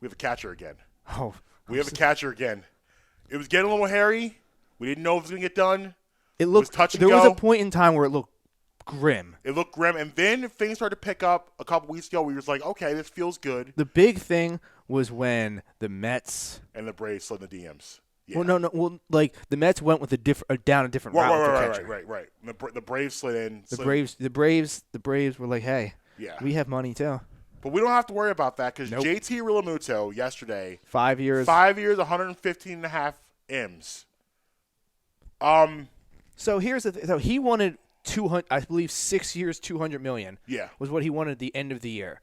we have a catcher again. Oh. We have a catcher again. It was getting a little hairy. We didn't know if it was going to get done. It looked. Was touch and there go. was a point in time where it looked grim. It looked grim, and then things started to pick up a couple weeks ago. We was like, okay, this feels good. The big thing was when the Mets and the Braves slid in the DMs. Yeah. Well, no. Well, like the Mets went with down a different route with the catcher. Right. The Braves slid in. The Braves were like, hey, we have money too. But we don't have to worry about that because Nope. JT Realmuto yesterday, 5 years, 115.5 M's. So here's the thing. So he wanted 200. I believe 6 years, $200 million. Yeah. Was what he wanted at the end of the year.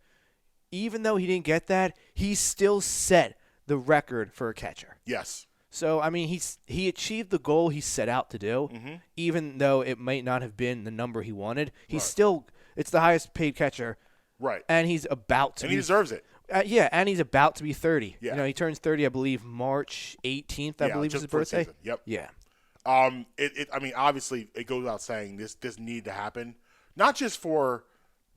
Even though he didn't get that, he still set the record for a catcher. Yes. So I mean, he achieved the goal he set out to do, even though it might not have been the number he wanted. He's still it's the highest paid catcher. Right. And he's about to. And he deserves it. Yeah, and he's about to be 30. Yeah. He turns 30, I believe, March 18th. I believe is his birthday. Season. Yep. Yeah. I mean, obviously, it goes without saying this needed to happen, not just for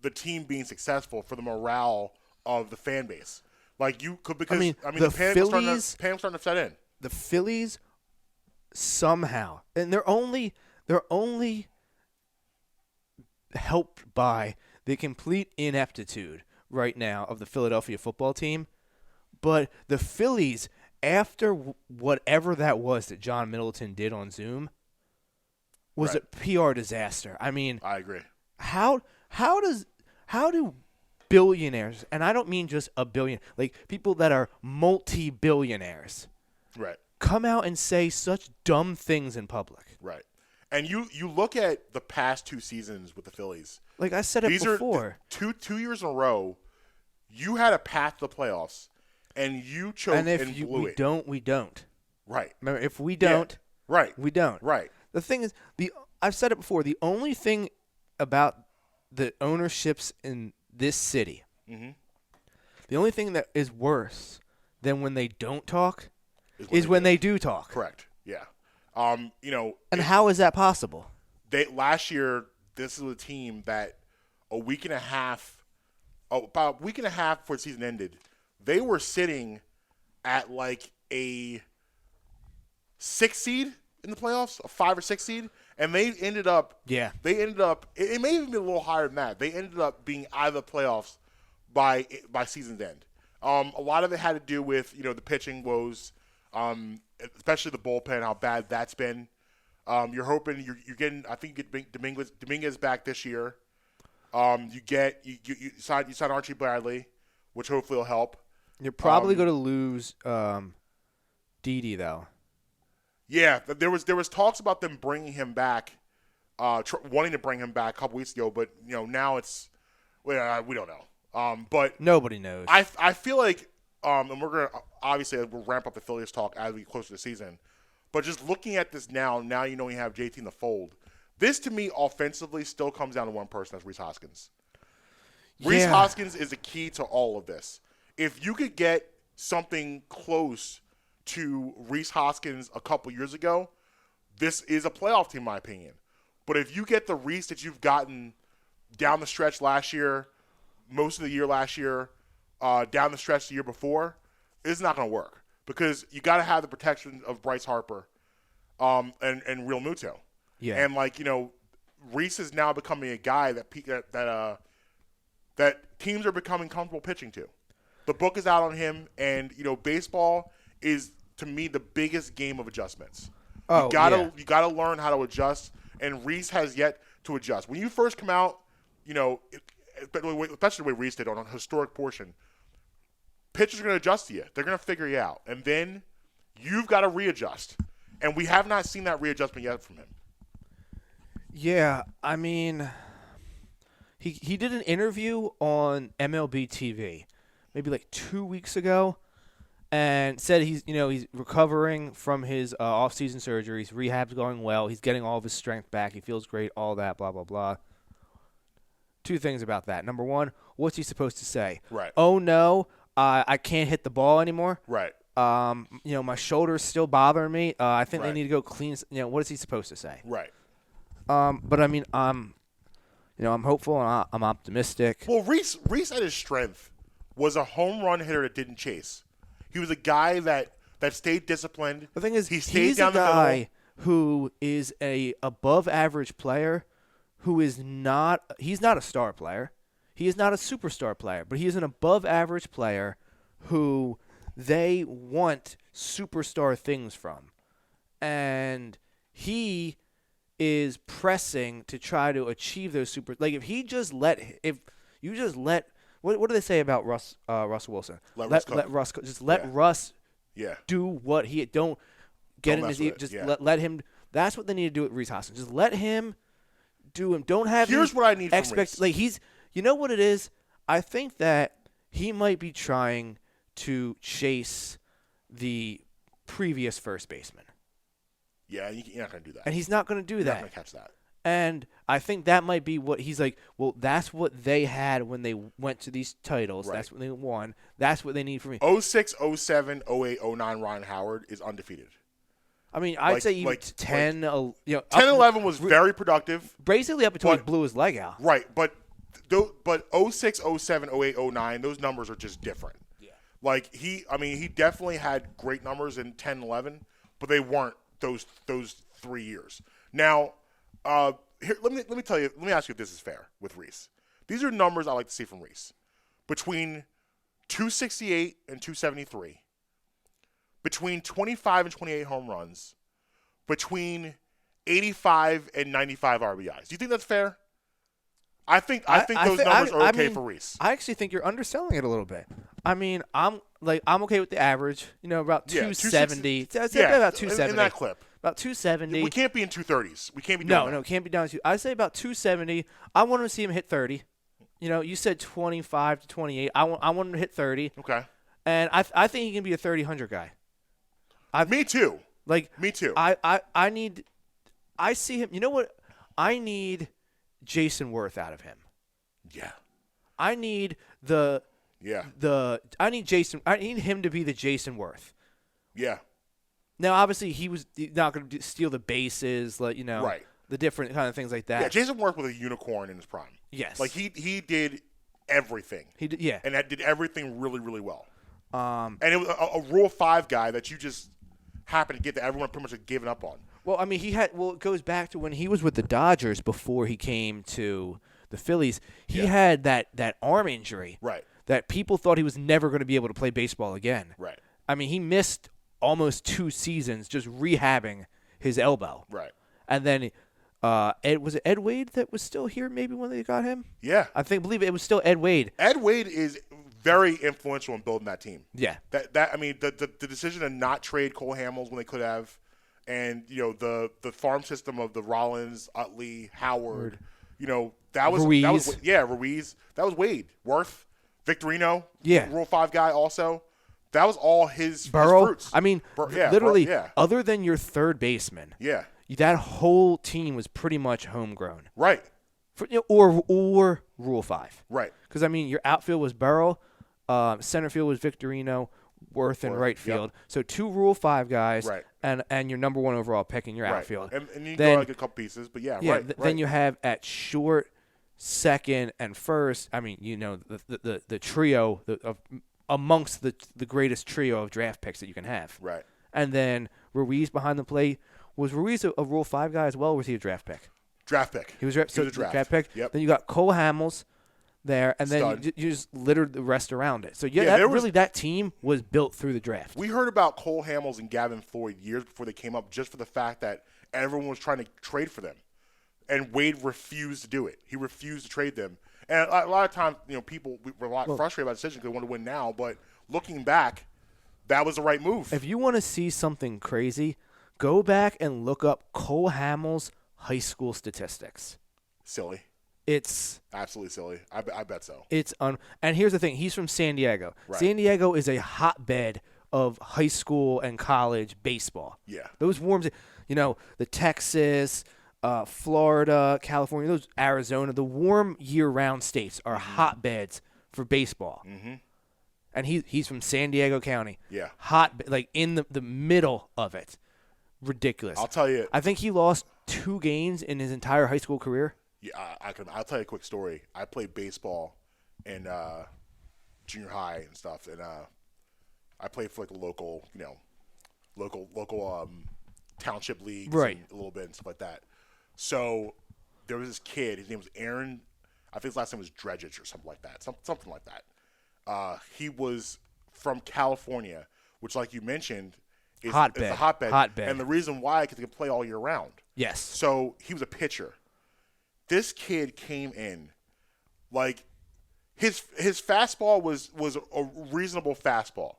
the team being successful, for the morale of the fan base. Like you could because the panic starting to set in. The Phillies somehow, and they're only helped by the complete ineptitude right now of the Philadelphia football team. But the Phillies, after whatever that was that John Middleton did on Zoom, was a PR disaster. I mean, I agree. How do billionaires, and I don't mean just a billion, like people that are multi-billionaires, come out and say such dumb things in public? Right. And you look at the past two seasons with the Phillies. Like I said it before. These are two years in a row, you had a path to the playoffs, and you choked and blew it. We don't. Right. Remember, if we don't, we don't. Right. The thing is, I've said it before, the only thing about the ownerships in this city, the only thing that is worse than when they don't talk is when they do talk. Correct. Yeah. And how is that possible? Last year, this is a team that about a week and a half before the season ended, they were sitting at like a 6 seed in the playoffs, a 5 or 6 seed, and they ended up. Yeah. It may even be a little higher than that. They ended up being out of the playoffs by season's end. A lot of it had to do with the pitching woes. Especially the bullpen, how bad that's been. You're hoping you're getting. I think you get Dominguez back this year. You sign Archie Bradley, which hopefully will help. You're probably going to lose Didi though. Yeah, there was talks about them bringing him back, wanting to bring him back a couple weeks ago, but now it's we don't know. But nobody knows. I feel like. And we're going to obviously we'll ramp up the Phillies talk as we get closer to the season. But just looking at this now you have JT in the fold. This, to me, offensively still comes down to one person. That's Reese Hoskins. Yeah. Reese Hoskins is the key to all of this. If you could get something close to Reese Hoskins a couple years ago, this is a playoff team, in my opinion. But if you get the Reese that you've gotten down the stretch last year, most of the year last year, down the stretch the year before, it's not going to work because you got to have the protection of Bryce Harper and Realmuto. Yeah. And Reese is now becoming a guy that teams are becoming comfortable pitching to. The book is out on him, and baseball is to me the biggest game of adjustments. You gotta learn how to adjust, and Reese has yet to adjust. When you first come out, especially the way Reese did on a historic portion. Pitchers are going to adjust to you. They're going to figure you out. And then you've got to readjust. And we have not seen that readjustment yet from him. Yeah, I mean, he did an interview on MLB TV maybe like 2 weeks ago, and said he's recovering from his off-season surgeries. Rehab's going well. He's getting all of his strength back. He feels great. All that, blah blah blah. Two things about that. Number one, what's he supposed to say? Right. Oh no, I can't hit the ball anymore. Right. My shoulder's still bothering me. I think Right. they need to go clean. What is he supposed to say? Right. But I mean, I'm hopeful and I'm optimistic. Well, Reese at his strength was a home run hitter that didn't chase. He was a guy that stayed disciplined. The thing is, he stayed he's down a the guy middle. who is a above average player, who is not. He's not a star player. He is not a superstar player, but he is an above average player who they want superstar things from, and he is pressing to try to achieve those super. Like if you just let, what do they say about Russell Wilson? Let Russ just let Russ do what he don't get in his let him. That's what they need to do with Reese Hoskins. Just let him do him. Don't have. Here's what I need from Reese. Like he's. You know what it is? I think that he might be trying to chase the previous first baseman. Yeah, you're not going to do that. And he's not going to do that. You're not going to catch that. And I think that might be what he's like, well, that's what they had when they went to these titles. Right. That's what they won. That's what they need from me. 06, 07, 08, 09, Ryan Howard is undefeated. I mean, I'd say even 10, 10, 11 was very productive. Basically up until he blew his leg out. Right, but 06, 07, 08, 09, those numbers are just different. Yeah. Like, he definitely had great numbers in 10, 11, but they weren't those 3 years. Now, here, let me tell you, let me ask you if this is fair with Reese. These are numbers I like to see from Reese. Between 268 and 273, between 25 and 28 home runs, between 85 and 95 RBIs. Do you think that's fair? I think those numbers are okay for Reese. I actually think you're underselling it a little bit. I mean, I'm okay with the average. About 270. I'd say about 270 in that clip. About 270. We can't be in 230s. We can't be doing that. No, it can't be down to. I say about 270. I want to see him hit 30. You said 25 to 28. I want him to hit 30. Okay. And I think he can be a 30-100 guy. Me too. Me too. I see him. You know what? I need Jason Worth out of him. Yeah. I need I need him to be the Jason Worth. Yeah. Now, obviously, he was not going to steal the bases, right. The different kind of things like that. Yeah, Jason Worth was a unicorn in his prime. Yes. Like, he did everything. He did, yeah. And that did everything really, really well. And it was a Rule 5 guy that you just happened to get that everyone pretty much had given up on. Well, I mean, it goes back to when he was with the Dodgers before he came to the Phillies. He had that arm injury. Right. That people thought he was never going to be able to play baseball again. Right. I mean, he missed almost 2 seasons just rehabbing his elbow. Right. And then was it Ed Wade that was still here maybe when they got him? Yeah. I believe it was still Ed Wade. Ed Wade is very influential in building that team. Yeah. The decision to not trade Cole Hamels when they could have, and the farm system of the Rollins, Utley, Howard, that was Ruiz. Ruiz. That was Wade. Worth, Victorino, yeah. Rule 5 guy also. That was all his fruits. I mean, literally, other than your third baseman, that whole team was pretty much homegrown. Right. Or Rule 5. Right. Because, I mean, your outfield was Burrow, center field was Victorino, Worth, and right field. Yep. So 2 Rule 5 guys, right. and your number 1 overall pick in your outfield. And you go like a couple pieces, but then you have at short, second, and first, I mean, the trio amongst the greatest trio of draft picks that you can have. Right. And then Ruiz behind the plate. Was Ruiz a Rule 5 guy as well, or was he a draft pick? Draft pick. He was a draft pick. Yep. Then you got Cole Hamels there, and then you just littered the rest around it. So, that team was built through the draft. We heard about Cole Hamels and Gavin Floyd years before they came up just for the fact that everyone was trying to trade for them. And Wade refused to do it. He refused to trade them. And a lot of times, people were a lot frustrated about the decision because they want to win now. But looking back, that was the right move. If you want to see something crazy, go back and look up Cole Hamels' high school statistics. Silly. It's absolutely silly. I bet so. And here's the thing. He's from San Diego. Right. San Diego is a hotbed of high school and college baseball. Yeah. Those warms, the Texas, Florida, California, those Arizona, the warm year-round states are hotbeds for baseball. Mm-hmm. And he's from San Diego County. Yeah. Like in the middle of it. Ridiculous. I'll tell you. I think he lost 2 games in his entire high school career. Yeah, I'll tell you a quick story. I played baseball in junior high and stuff, and I played for like the local township leagues, right, and a little bit and stuff like that. So there was this kid. His name was Aaron. I think his last name was Dredgich or something like that. Something like that. He was from California, which, like you mentioned, is a hotbed. And the reason why, because he could play all year round. Yes. So he was a pitcher. This kid came in, like his fastball was a reasonable fastball.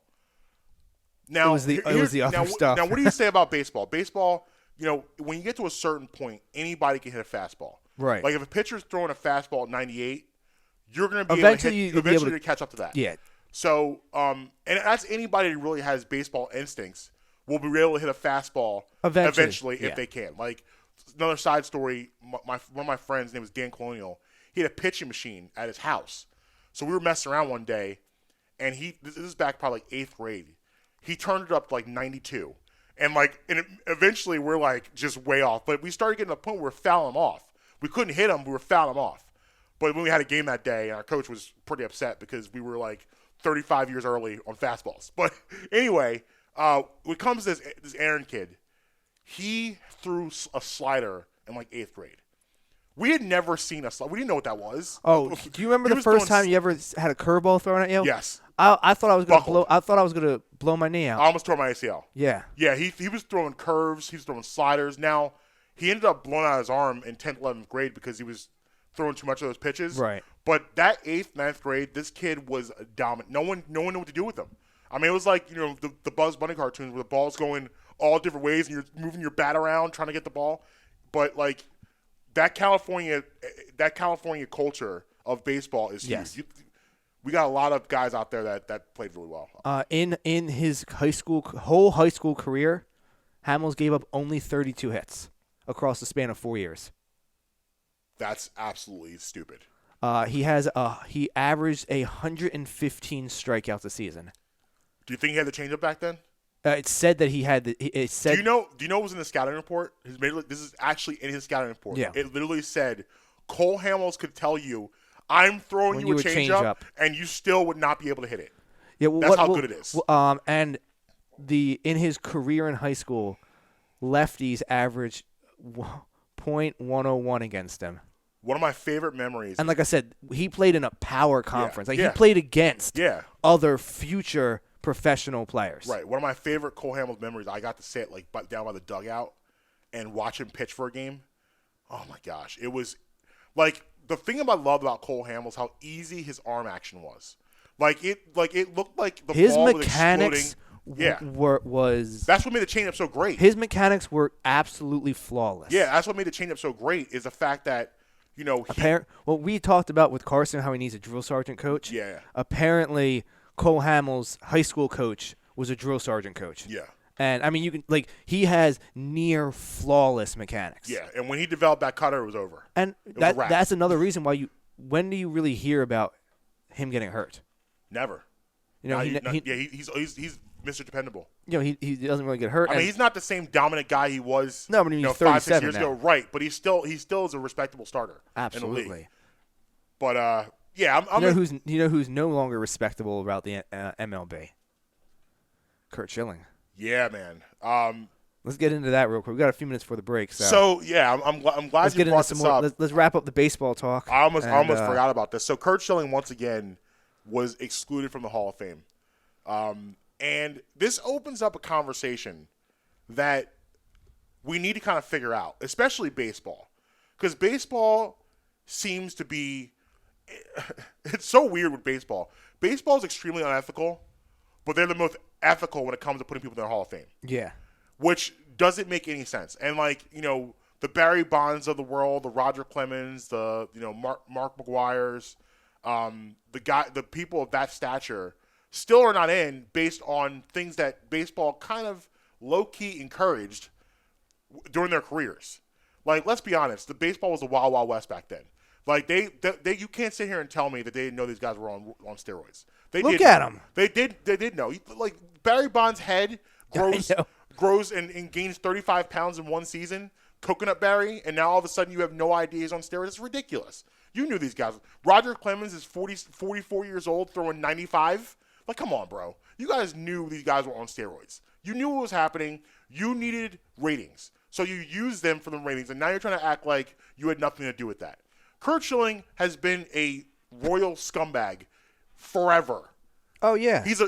Now it was the other stuff. Now, what do you say about baseball? Baseball, when you get to a certain point, anybody can hit a fastball. Right. Like if a pitcher's throwing a fastball at 98, you're going to be eventually able to catch up to that. Yeah. So, and that's anybody who really has baseball instincts will be able to hit a fastball eventually if they can. Like. Another side story, one of my friends' name was Dan Colonial. He had a pitching machine at his house. So we were messing around one day, and this is back probably like 8th grade. He turned it up to like 92. And eventually we're like just way off. But we started getting to the point where we were fouling him off. We couldn't hit him, we were fouling him off. But when we had a game that day, our coach was pretty upset because we were like 35 years early on fastballs. But anyway, when it comes to this Aaron kid, he threw a slider in like 8th grade. We had never seen a slider. We didn't know what that was. Oh, do you remember the first time you ever had a curveball thrown at you? Yes. I thought I was gonna blow my knee out. I almost tore my ACL. Yeah. Yeah, he was throwing curves. He was throwing sliders. Now, he ended up blowing out his arm in 10th, 11th grade because he was throwing too much of those pitches. Right. But that 8th, 9th grade, this kid was dominant. No one knew what to do with him. I mean, it was like, the Bugs Bunny cartoons where the ball's going all different ways and you're moving your bat around trying to get the ball. But like that California culture of baseball is huge. We got a lot of guys out there that played really well. In his whole high school career, Hamels gave up only 32 hits across the span of 4 years. That's absolutely stupid. He averaged 115 strikeouts a season. Do you think he had the changeup back then? It said that he had the. It said. Do you know what was in the scouting report? This is actually in his scouting report. Yeah. It literally said Cole Hamels could tell you, I'm throwing you a changeup, and you still would not be able to hit it. Yeah, that's how good it is. And in his career in high school, lefties averaged .101 against him. One of my favorite memories. And like I said, he played in a power conference. He played against other future professional players. Right. One of my favorite Cole Hamels memories, I got to sit down by the dugout and watch him pitch for a game. Oh my gosh. It was like the thing I loved about Cole Hamels, how easy his arm action was. It looked like the his ball mechanics was exploding. That's what made the changeup so great. His mechanics were absolutely flawless. Yeah, that's what made the changeup so great is the fact that what we talked about with Carson, how he needs a drill sergeant coach. Yeah. Apparently, Cole Hamels' high school coach was a drill sergeant coach. Yeah. And I mean, he has near flawless mechanics. Yeah, and when he developed that cutter, it was over. And that's another reason why when do you really hear about him getting hurt? Never. He's Mr. Dependable. He doesn't really get hurt. I mean, he's not the same dominant guy he was. No, but he's 5-6 years now. ago, right? But he still is a respectable starter. Absolutely. In the league. But you know who's no longer respectable about the MLB? Curt Schilling. Yeah, man. Let's get into that real quick. We got a few minutes for the break. So yeah, I'm glad you brought this up. Let's wrap up the baseball talk. I almost forgot about this. So Curt Schilling once again was excluded from the Hall of Fame. And this opens up a conversation that we need to kind of figure out, especially baseball. Because baseball seems to be – it's so weird with baseball. Baseball is extremely unethical, but they're the most ethical when it comes to putting people in their Hall of Fame. Yeah. Which doesn't make any sense. And, the Barry Bonds of the world, the Roger Clemens, the Mark McGuire's, the people of that stature still are not in based on things that baseball kind of low-key encouraged during their careers. Like, let's be honest, the baseball was the Wild Wild West back then. Like, they you can't sit here and tell me that they didn't know these guys were on steroids. Look at them. They did know. Like, Barry Bonds' head grows and gains 35 pounds in one season, Coconut Barry, and now all of a sudden you have no idea he's on steroids. It's ridiculous. You knew these guys. Roger Clemens is 44 years old, throwing 95. Like, come on, bro. You guys knew these guys were on steroids. You knew what was happening. You needed ratings. So you used them for the ratings, and now you're trying to act like you had nothing to do with that. Curt Schilling has been a royal scumbag forever. Oh yeah, he's a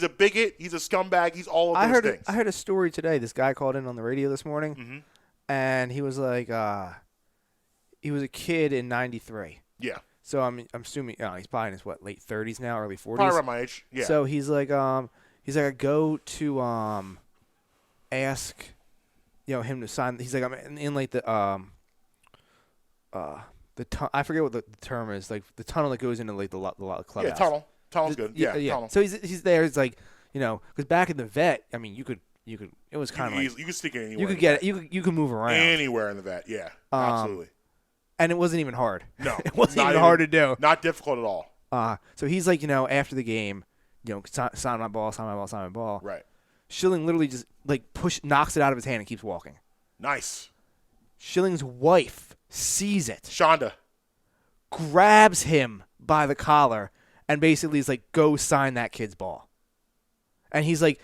bigot. He's a scumbag. He's all of those things. I heard a story today. This guy called in on the radio this morning, and he was like, he was a kid in '93. Yeah. So I'm assuming he's probably in his late 30s now, early 40s. Probably around my age. Yeah. So he's like I go to ask him to sign. He's like, I'm in like I forget what the term is, like the tunnel that goes into like the clubhouse. Yeah, tunnel. Tunnel's good. Yeah. Tunnel. So he's there. It's like because back in the vet, I mean, you could. It was kind of like you could stick it anywhere. You could get it. You could move around anywhere in the vet. Yeah, absolutely. And it wasn't even hard. No, it wasn't even hard to do. Not difficult at all. So he's like, after the game, sign my ball. Right. Schilling literally just like knocks it out of his hand and keeps walking. Nice. Schilling's wife sees it. Shonda grabs him by the collar and basically is like, "Go sign that kid's ball." And he's like,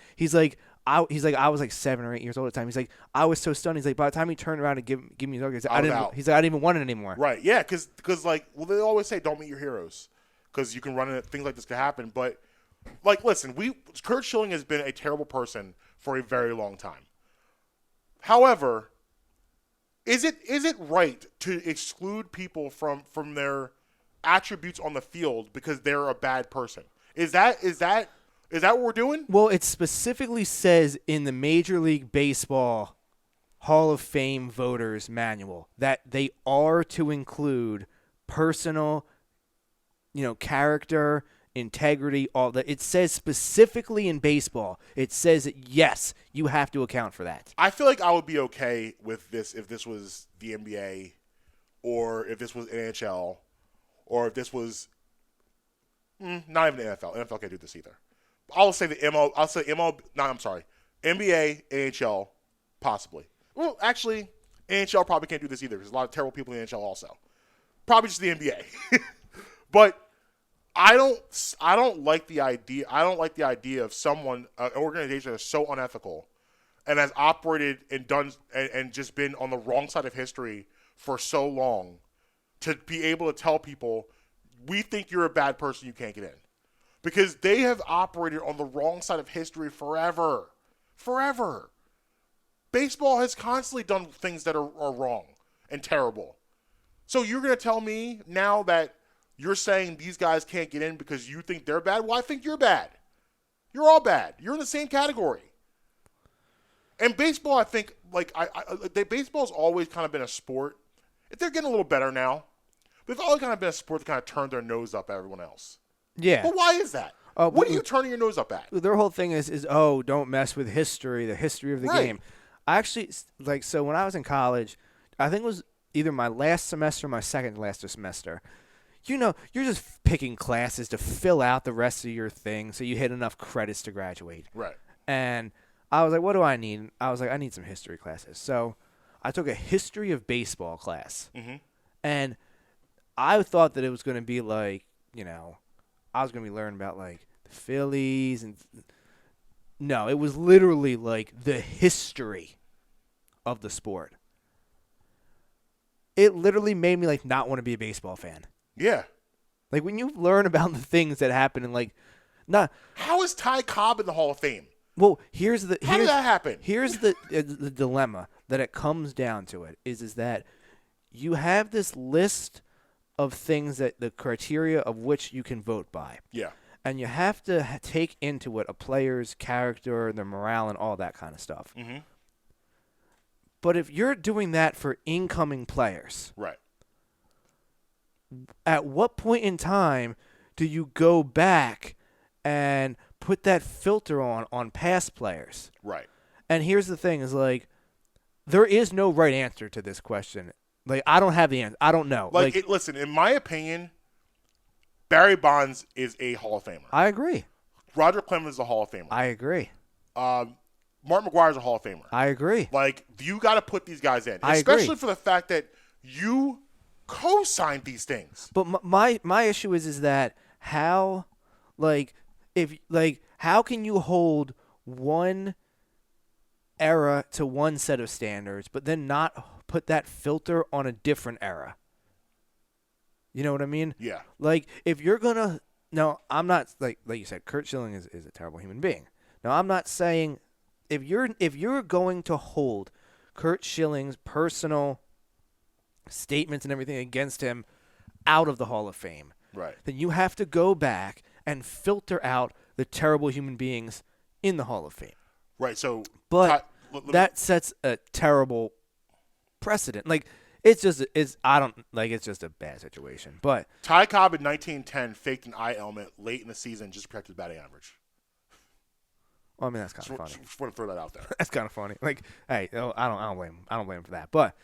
I was like 7 or 8 years old at the time. He's like, I was so stunned. He's like, by the time he turned around and give me his autograph, I didn't even want it anymore. Right. Yeah. Because they always say don't meet your heroes because you can run into things like this could happen. But like, listen, Curt Schilling has been a terrible person for a very long time. However, is it right to exclude people from their attributes on the field because they're a bad person? Is that what we're doing? Well, it specifically says in the Major League Baseball Hall of Fame voters manual that they are to include personal, character, integrity, all that. It says specifically in baseball, it says that, yes, you have to account for that. I feel like I would be okay with this if this was the NBA or if this was NHL or if this was not even the NFL. NFL can't do this either. I'll say NBA, NHL, possibly. Well, actually, NHL probably can't do this either because there's a lot of terrible people in the NHL also. Probably just the NBA. But I don't like the idea. I don't like the idea of an organization that's so unethical and has operated and done and just been on the wrong side of history for so long to be able to tell people, we think you're a bad person, you can't get in. Because they have operated on the wrong side of history forever. Forever. Baseball has constantly done things that are wrong and terrible. So you're going to tell me now that you're saying these guys can't get in because you think they're bad? Well, I think you're bad. You're all bad. You're in the same category. And baseball, I think, baseball's always kind of been a sport. They're getting a little better now. But it's always kind of been a sport that kind of turned their nose up at everyone else. Yeah. But why is that? What are you turning your nose up at? Their whole thing is don't mess with history, the history of the game. I actually, so when I was in college, I think it was either my last semester or my second last semester, you're just picking classes to fill out the rest of your thing so you hit enough credits to graduate. Right. And I was like, what do I need? I was like, I need some history classes. So I took a history of baseball class. Mm-hmm. And I thought that it was going to be like, I was going to be learning about, like, the Phillies. No, it was literally, like, the history of the sport. It literally made me, like, not want to be a baseball fan. Yeah. Like, when you learn about the things that happen and, like, how is Ty Cobb in the Hall of Fame? Well, how did that happen? Here's the dilemma that it comes down to is that you have this list of things that the criteria of which you can vote by. Yeah. And you have to take into it a player's character, their morale, and all that kind of stuff. Mm-hmm. But if you're doing that for incoming players, Right. at what point in time do you go back and put that filter on past players? Right. And here's the thing is, like, there is no right answer to this question. Like, I don't have the answer. I don't know. Listen, in my opinion, Barry Bonds is a Hall of Famer. I agree. Roger Clemens is a Hall of Famer. I agree. Mark McGwire's a Hall of Famer. I agree. Like, you got to put these guys in. I Especially agree. for the fact that you co-signed these things. But my issue is that how, like, how can you hold one era to one set of standards, but then not put that filter on a different era? You know what I mean? Yeah. Like, if you're gonna, no, I'm not, like you said, Curt Schilling is a terrible human being. Now, I'm not saying if you're going to hold Curt Schilling's personal statements and everything against him out of the Hall of Fame, Right. then you have to go back and filter out the terrible human beings in the Hall of Fame. Right. So, But that sets a terrible precedent. Like, it's just a bad situation. But Ty Cobb in 1910 faked an eye ailment late in the season just to protect his batting average. well, I mean, that's kind of funny. Just want to throw that out there. That's kind of funny. Like, hey, I don't blame him. I don't blame him for that. But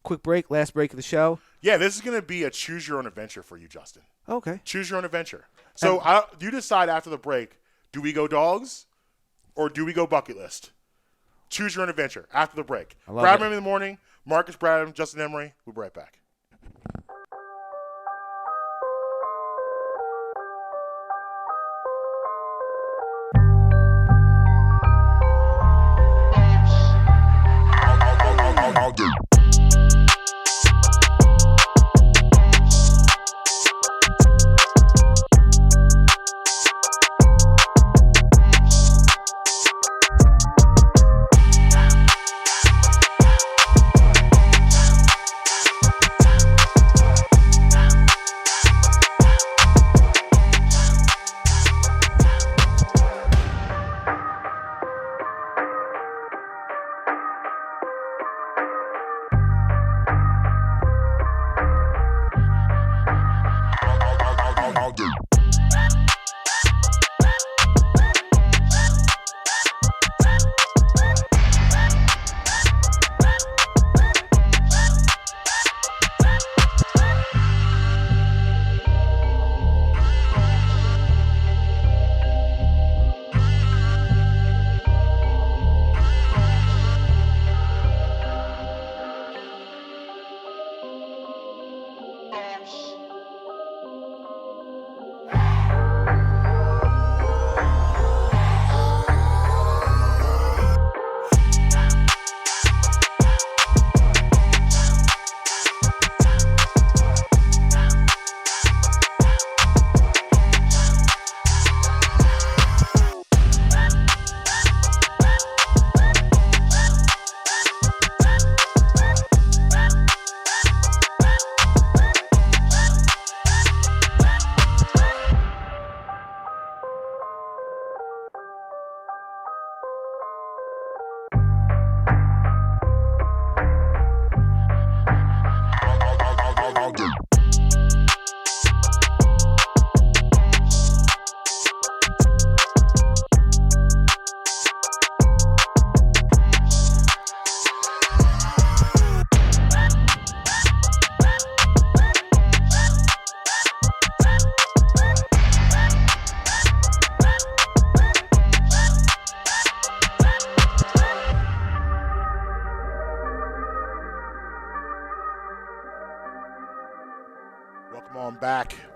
quick break, last break of the show. Yeah, this is going to be a choose your own adventure for you, Justin. Okay. Choose your own adventure. So you decide after the break, do we go dogs or do we go bucket list? Choose your own adventure after the break. Brad in the morning, Marcus Bradham, Justin Emery. We'll be right back.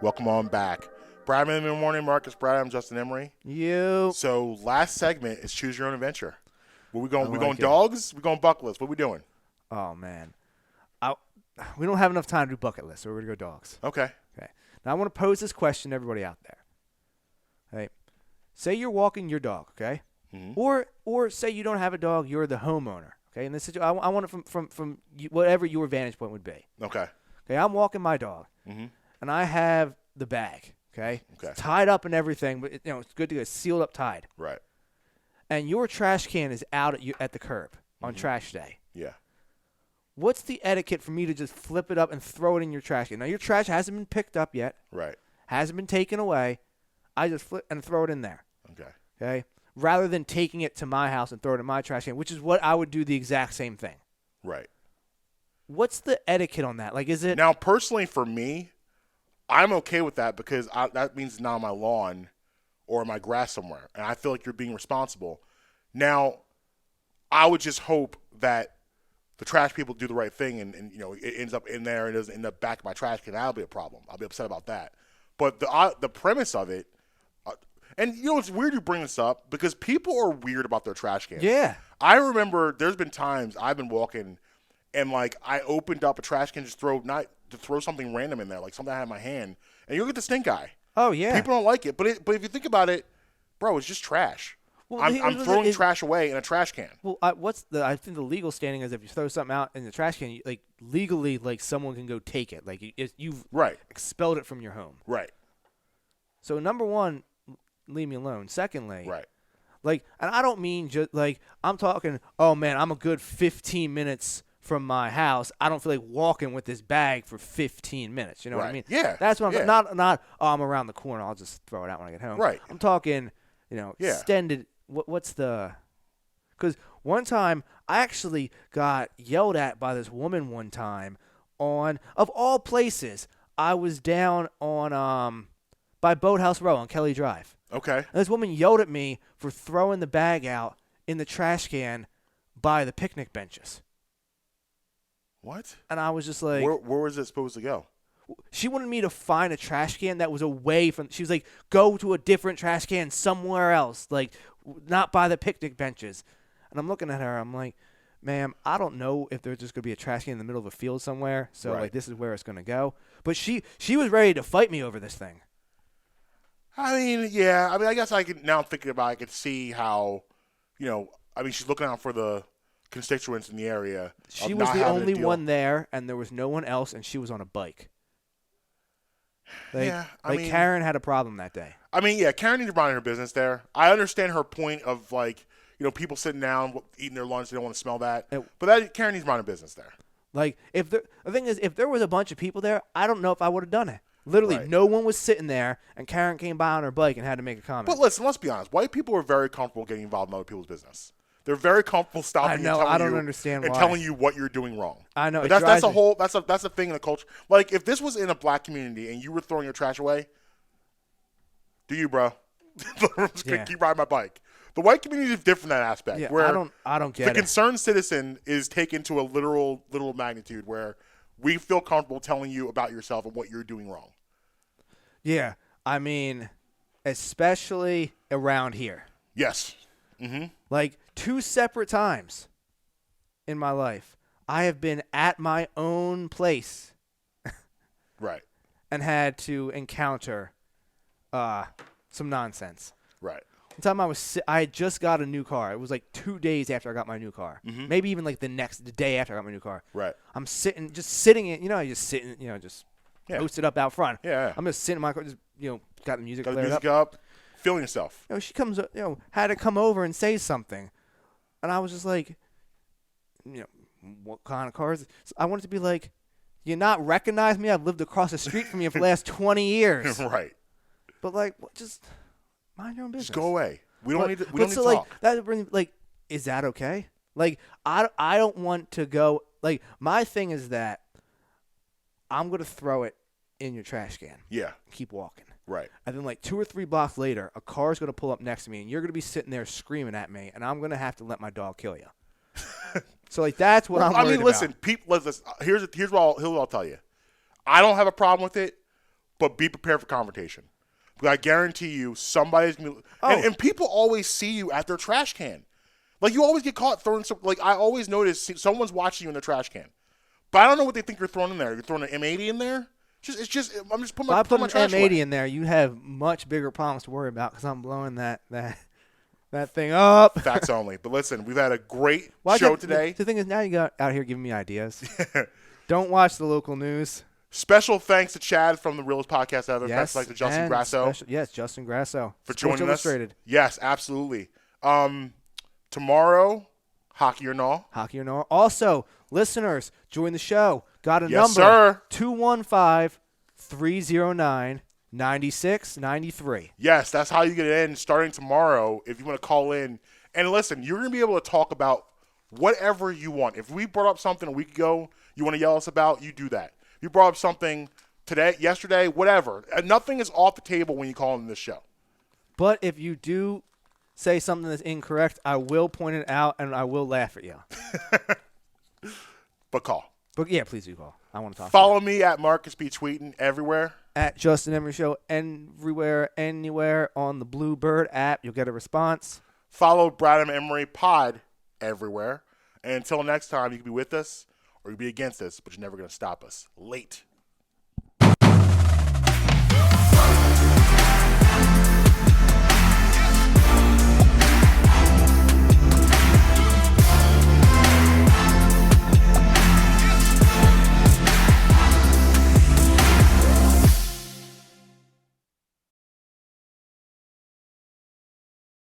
Welcome on back. Bradman in the morning, Marcus Bradham, Justin Emery. You. So last segment is choose your own adventure. Where we going? We going it. dogs? We going bucket list? What we doing? Oh man, we don't have enough time to do bucket list, so we're gonna go dogs. Okay. Now I want to pose this question to everybody out there. Hey, say you're walking your dog, okay? Mm-hmm. Or say you don't have a dog, you're the homeowner, okay? And this situation, I want it from whatever your vantage point would be. Okay. Okay, I'm walking my dog, Mm-hmm. and I have the bag, okay? Okay. It's tied up and everything, but it's good to go, sealed up, tied. Right. And your trash can is out at the curb on trash day. Yeah. what's the etiquette for me to just flip it up and throw it in your trash can? Now, your trash hasn't been picked up yet. Right. Hasn't been taken away. I just flip and throw it in there. Okay? Rather than taking it to my house and throw it in my trash can, which is what I would do the exact same thing. Right. What's the etiquette on that? Like, is it... Now, personally, for me, I'm okay with that because that means it's not on my lawn or my grass somewhere, and I feel like you're being responsible. Now, I would just hope that the trash people do the right thing and it ends up in there and doesn't end up back in my trash can. That'll be a problem. I'll be upset about that. But the premise of it, and it's weird you bring this up because people are weird about their trash cans. Yeah. I remember there's been times I've been walking and like I opened up a trash can to throw something random in there, like something I had in my hand, and you look at the stink eye. Oh yeah. People don't like it, but if you think about it, bro, it's just trash. Well, I'm throwing trash away in a trash can. Well, I think the legal standing is if you throw something out in the trash can, legally, someone can go take it. Like you've expelled it from your home. Right. So number one, leave me alone. Secondly, right. And I don't mean just I'm talking. Oh man, I'm a good 15 minutes from my house. I don't feel like walking with this bag for 15 minutes. You know what I mean? Yeah. That's what I'm not. Oh, I'm around the corner. I'll just throw it out when I get home. Right. I'm talking. Extended. What's the? Because one time I actually got yelled at by this woman one time of all places. I was down on by Boathouse Row on Kelly Drive. Okay. And this woman yelled at me for throwing the bag out in the trash can by the picnic benches. What? And I was just like, where was it supposed to go? She wanted me to find a trash can that was away from. She was like, go to a different trash can somewhere else, not by the picnic benches. And I'm looking at her. I'm like, ma'am, I don't know if there's just going to be a trash can in the middle of a field somewhere. So this is where it's going to go. But she was ready to fight me over this thing. I mean, yeah. I mean, I guess now thinking about it, I could see how, she's looking out for the constituents in the area. She was the only one there, and there was no one else, and she was on a bike. Karen had a problem that day. I mean, yeah, Karen needs to mind her business there. I understand her point of people sitting down eating their lunch, they don't want to smell that. But Karen needs to mind her business there. The thing is, if there was a bunch of people there, I don't know if I would have done it. Literally, no one was sitting there, and Karen came by on her bike and had to make a comment. But listen, let's be honest. White people are very comfortable getting involved in other people's business. They're very comfortable stopping telling you what you're doing wrong. I know. But that's a thing in the culture. Like if this was in a black community and you were throwing your trash away, do you, bro? I'm just gonna keep riding my bike. The white community is different in that aspect. Yeah, where I don't get it. The concerned citizen is taken to a literal magnitude where we feel comfortable telling you about yourself and what you're doing wrong. Yeah, I mean, especially around here. Yes. Mm-hmm. 2 separate times in my life, I have been at my own place. Right. And had to encounter some nonsense. Right. One time I had just got a new car. It was 2 days after I got my new car. Mm-hmm. Maybe even the day after I got my new car. Right. I'm sitting in, posted up out front. Yeah. I'm just sitting in my car, just, got the music up, feeling yourself. She comes, had to come over and say something. And I was just like, what kind of car is it? So I wanted to be like, you not recognize me? I've lived across the street from you for the last 20 years. Right. But just mind your own business. Just go away. We don't need to talk. That brings is that okay? I don't want to go. My thing is that I'm going to throw it in your trash can. Yeah. Keep walking. Right. And then 2 or 3 blocks later, a car's going to pull up next to me, and you're going to be sitting there screaming at me, and I'm going to have to let my dog kill you. So that's what I'm worried listen, about. Listen, here's what I'll tell you. I don't have a problem with it, but be prepared for confrontation. But I guarantee you, somebody's going to and people always see you at their trash can. You always get caught throwing some. I always notice someone's watching you in the trash can. But I don't know what they think you're throwing in there. You're throwing an M80 in there? I'm just putting my trash away. If I put an M80 in there, you have much bigger problems to worry about because I'm blowing that thing up. Facts only. But listen, we've had a great show today. The thing is, now you got out here giving me ideas. Don't watch the local news. Special thanks to Chad from the Realest Podcast Ever. Yes, like to Justin Grasso. Justin Grasso for joining Illustrated. us. Yes, absolutely. Tomorrow, Hockey or no? Hockey or no. Also, listeners, join the show. Got a Yes, number. sir. 215-309-9693. Yes, that's how you get it in starting tomorrow if you want to call in. And listen, you're going to be able to talk about whatever you want. If we brought up something a week ago you want to yell us about, you do that. If you brought up something today, yesterday, whatever. Nothing is off the table when you call in this show. But if you do say something that's incorrect, I will point it out and I will laugh at you. But call. But yeah, please do call. I want to talk. Follow me at Marcus B. Tweeting everywhere. At Justin Emery Show everywhere, anywhere on the Bluebird app. You'll get a response. Follow Brad and Emery Pod everywhere. And until next time, you can be with us or you can be against us, but you're never going to stop us. Late.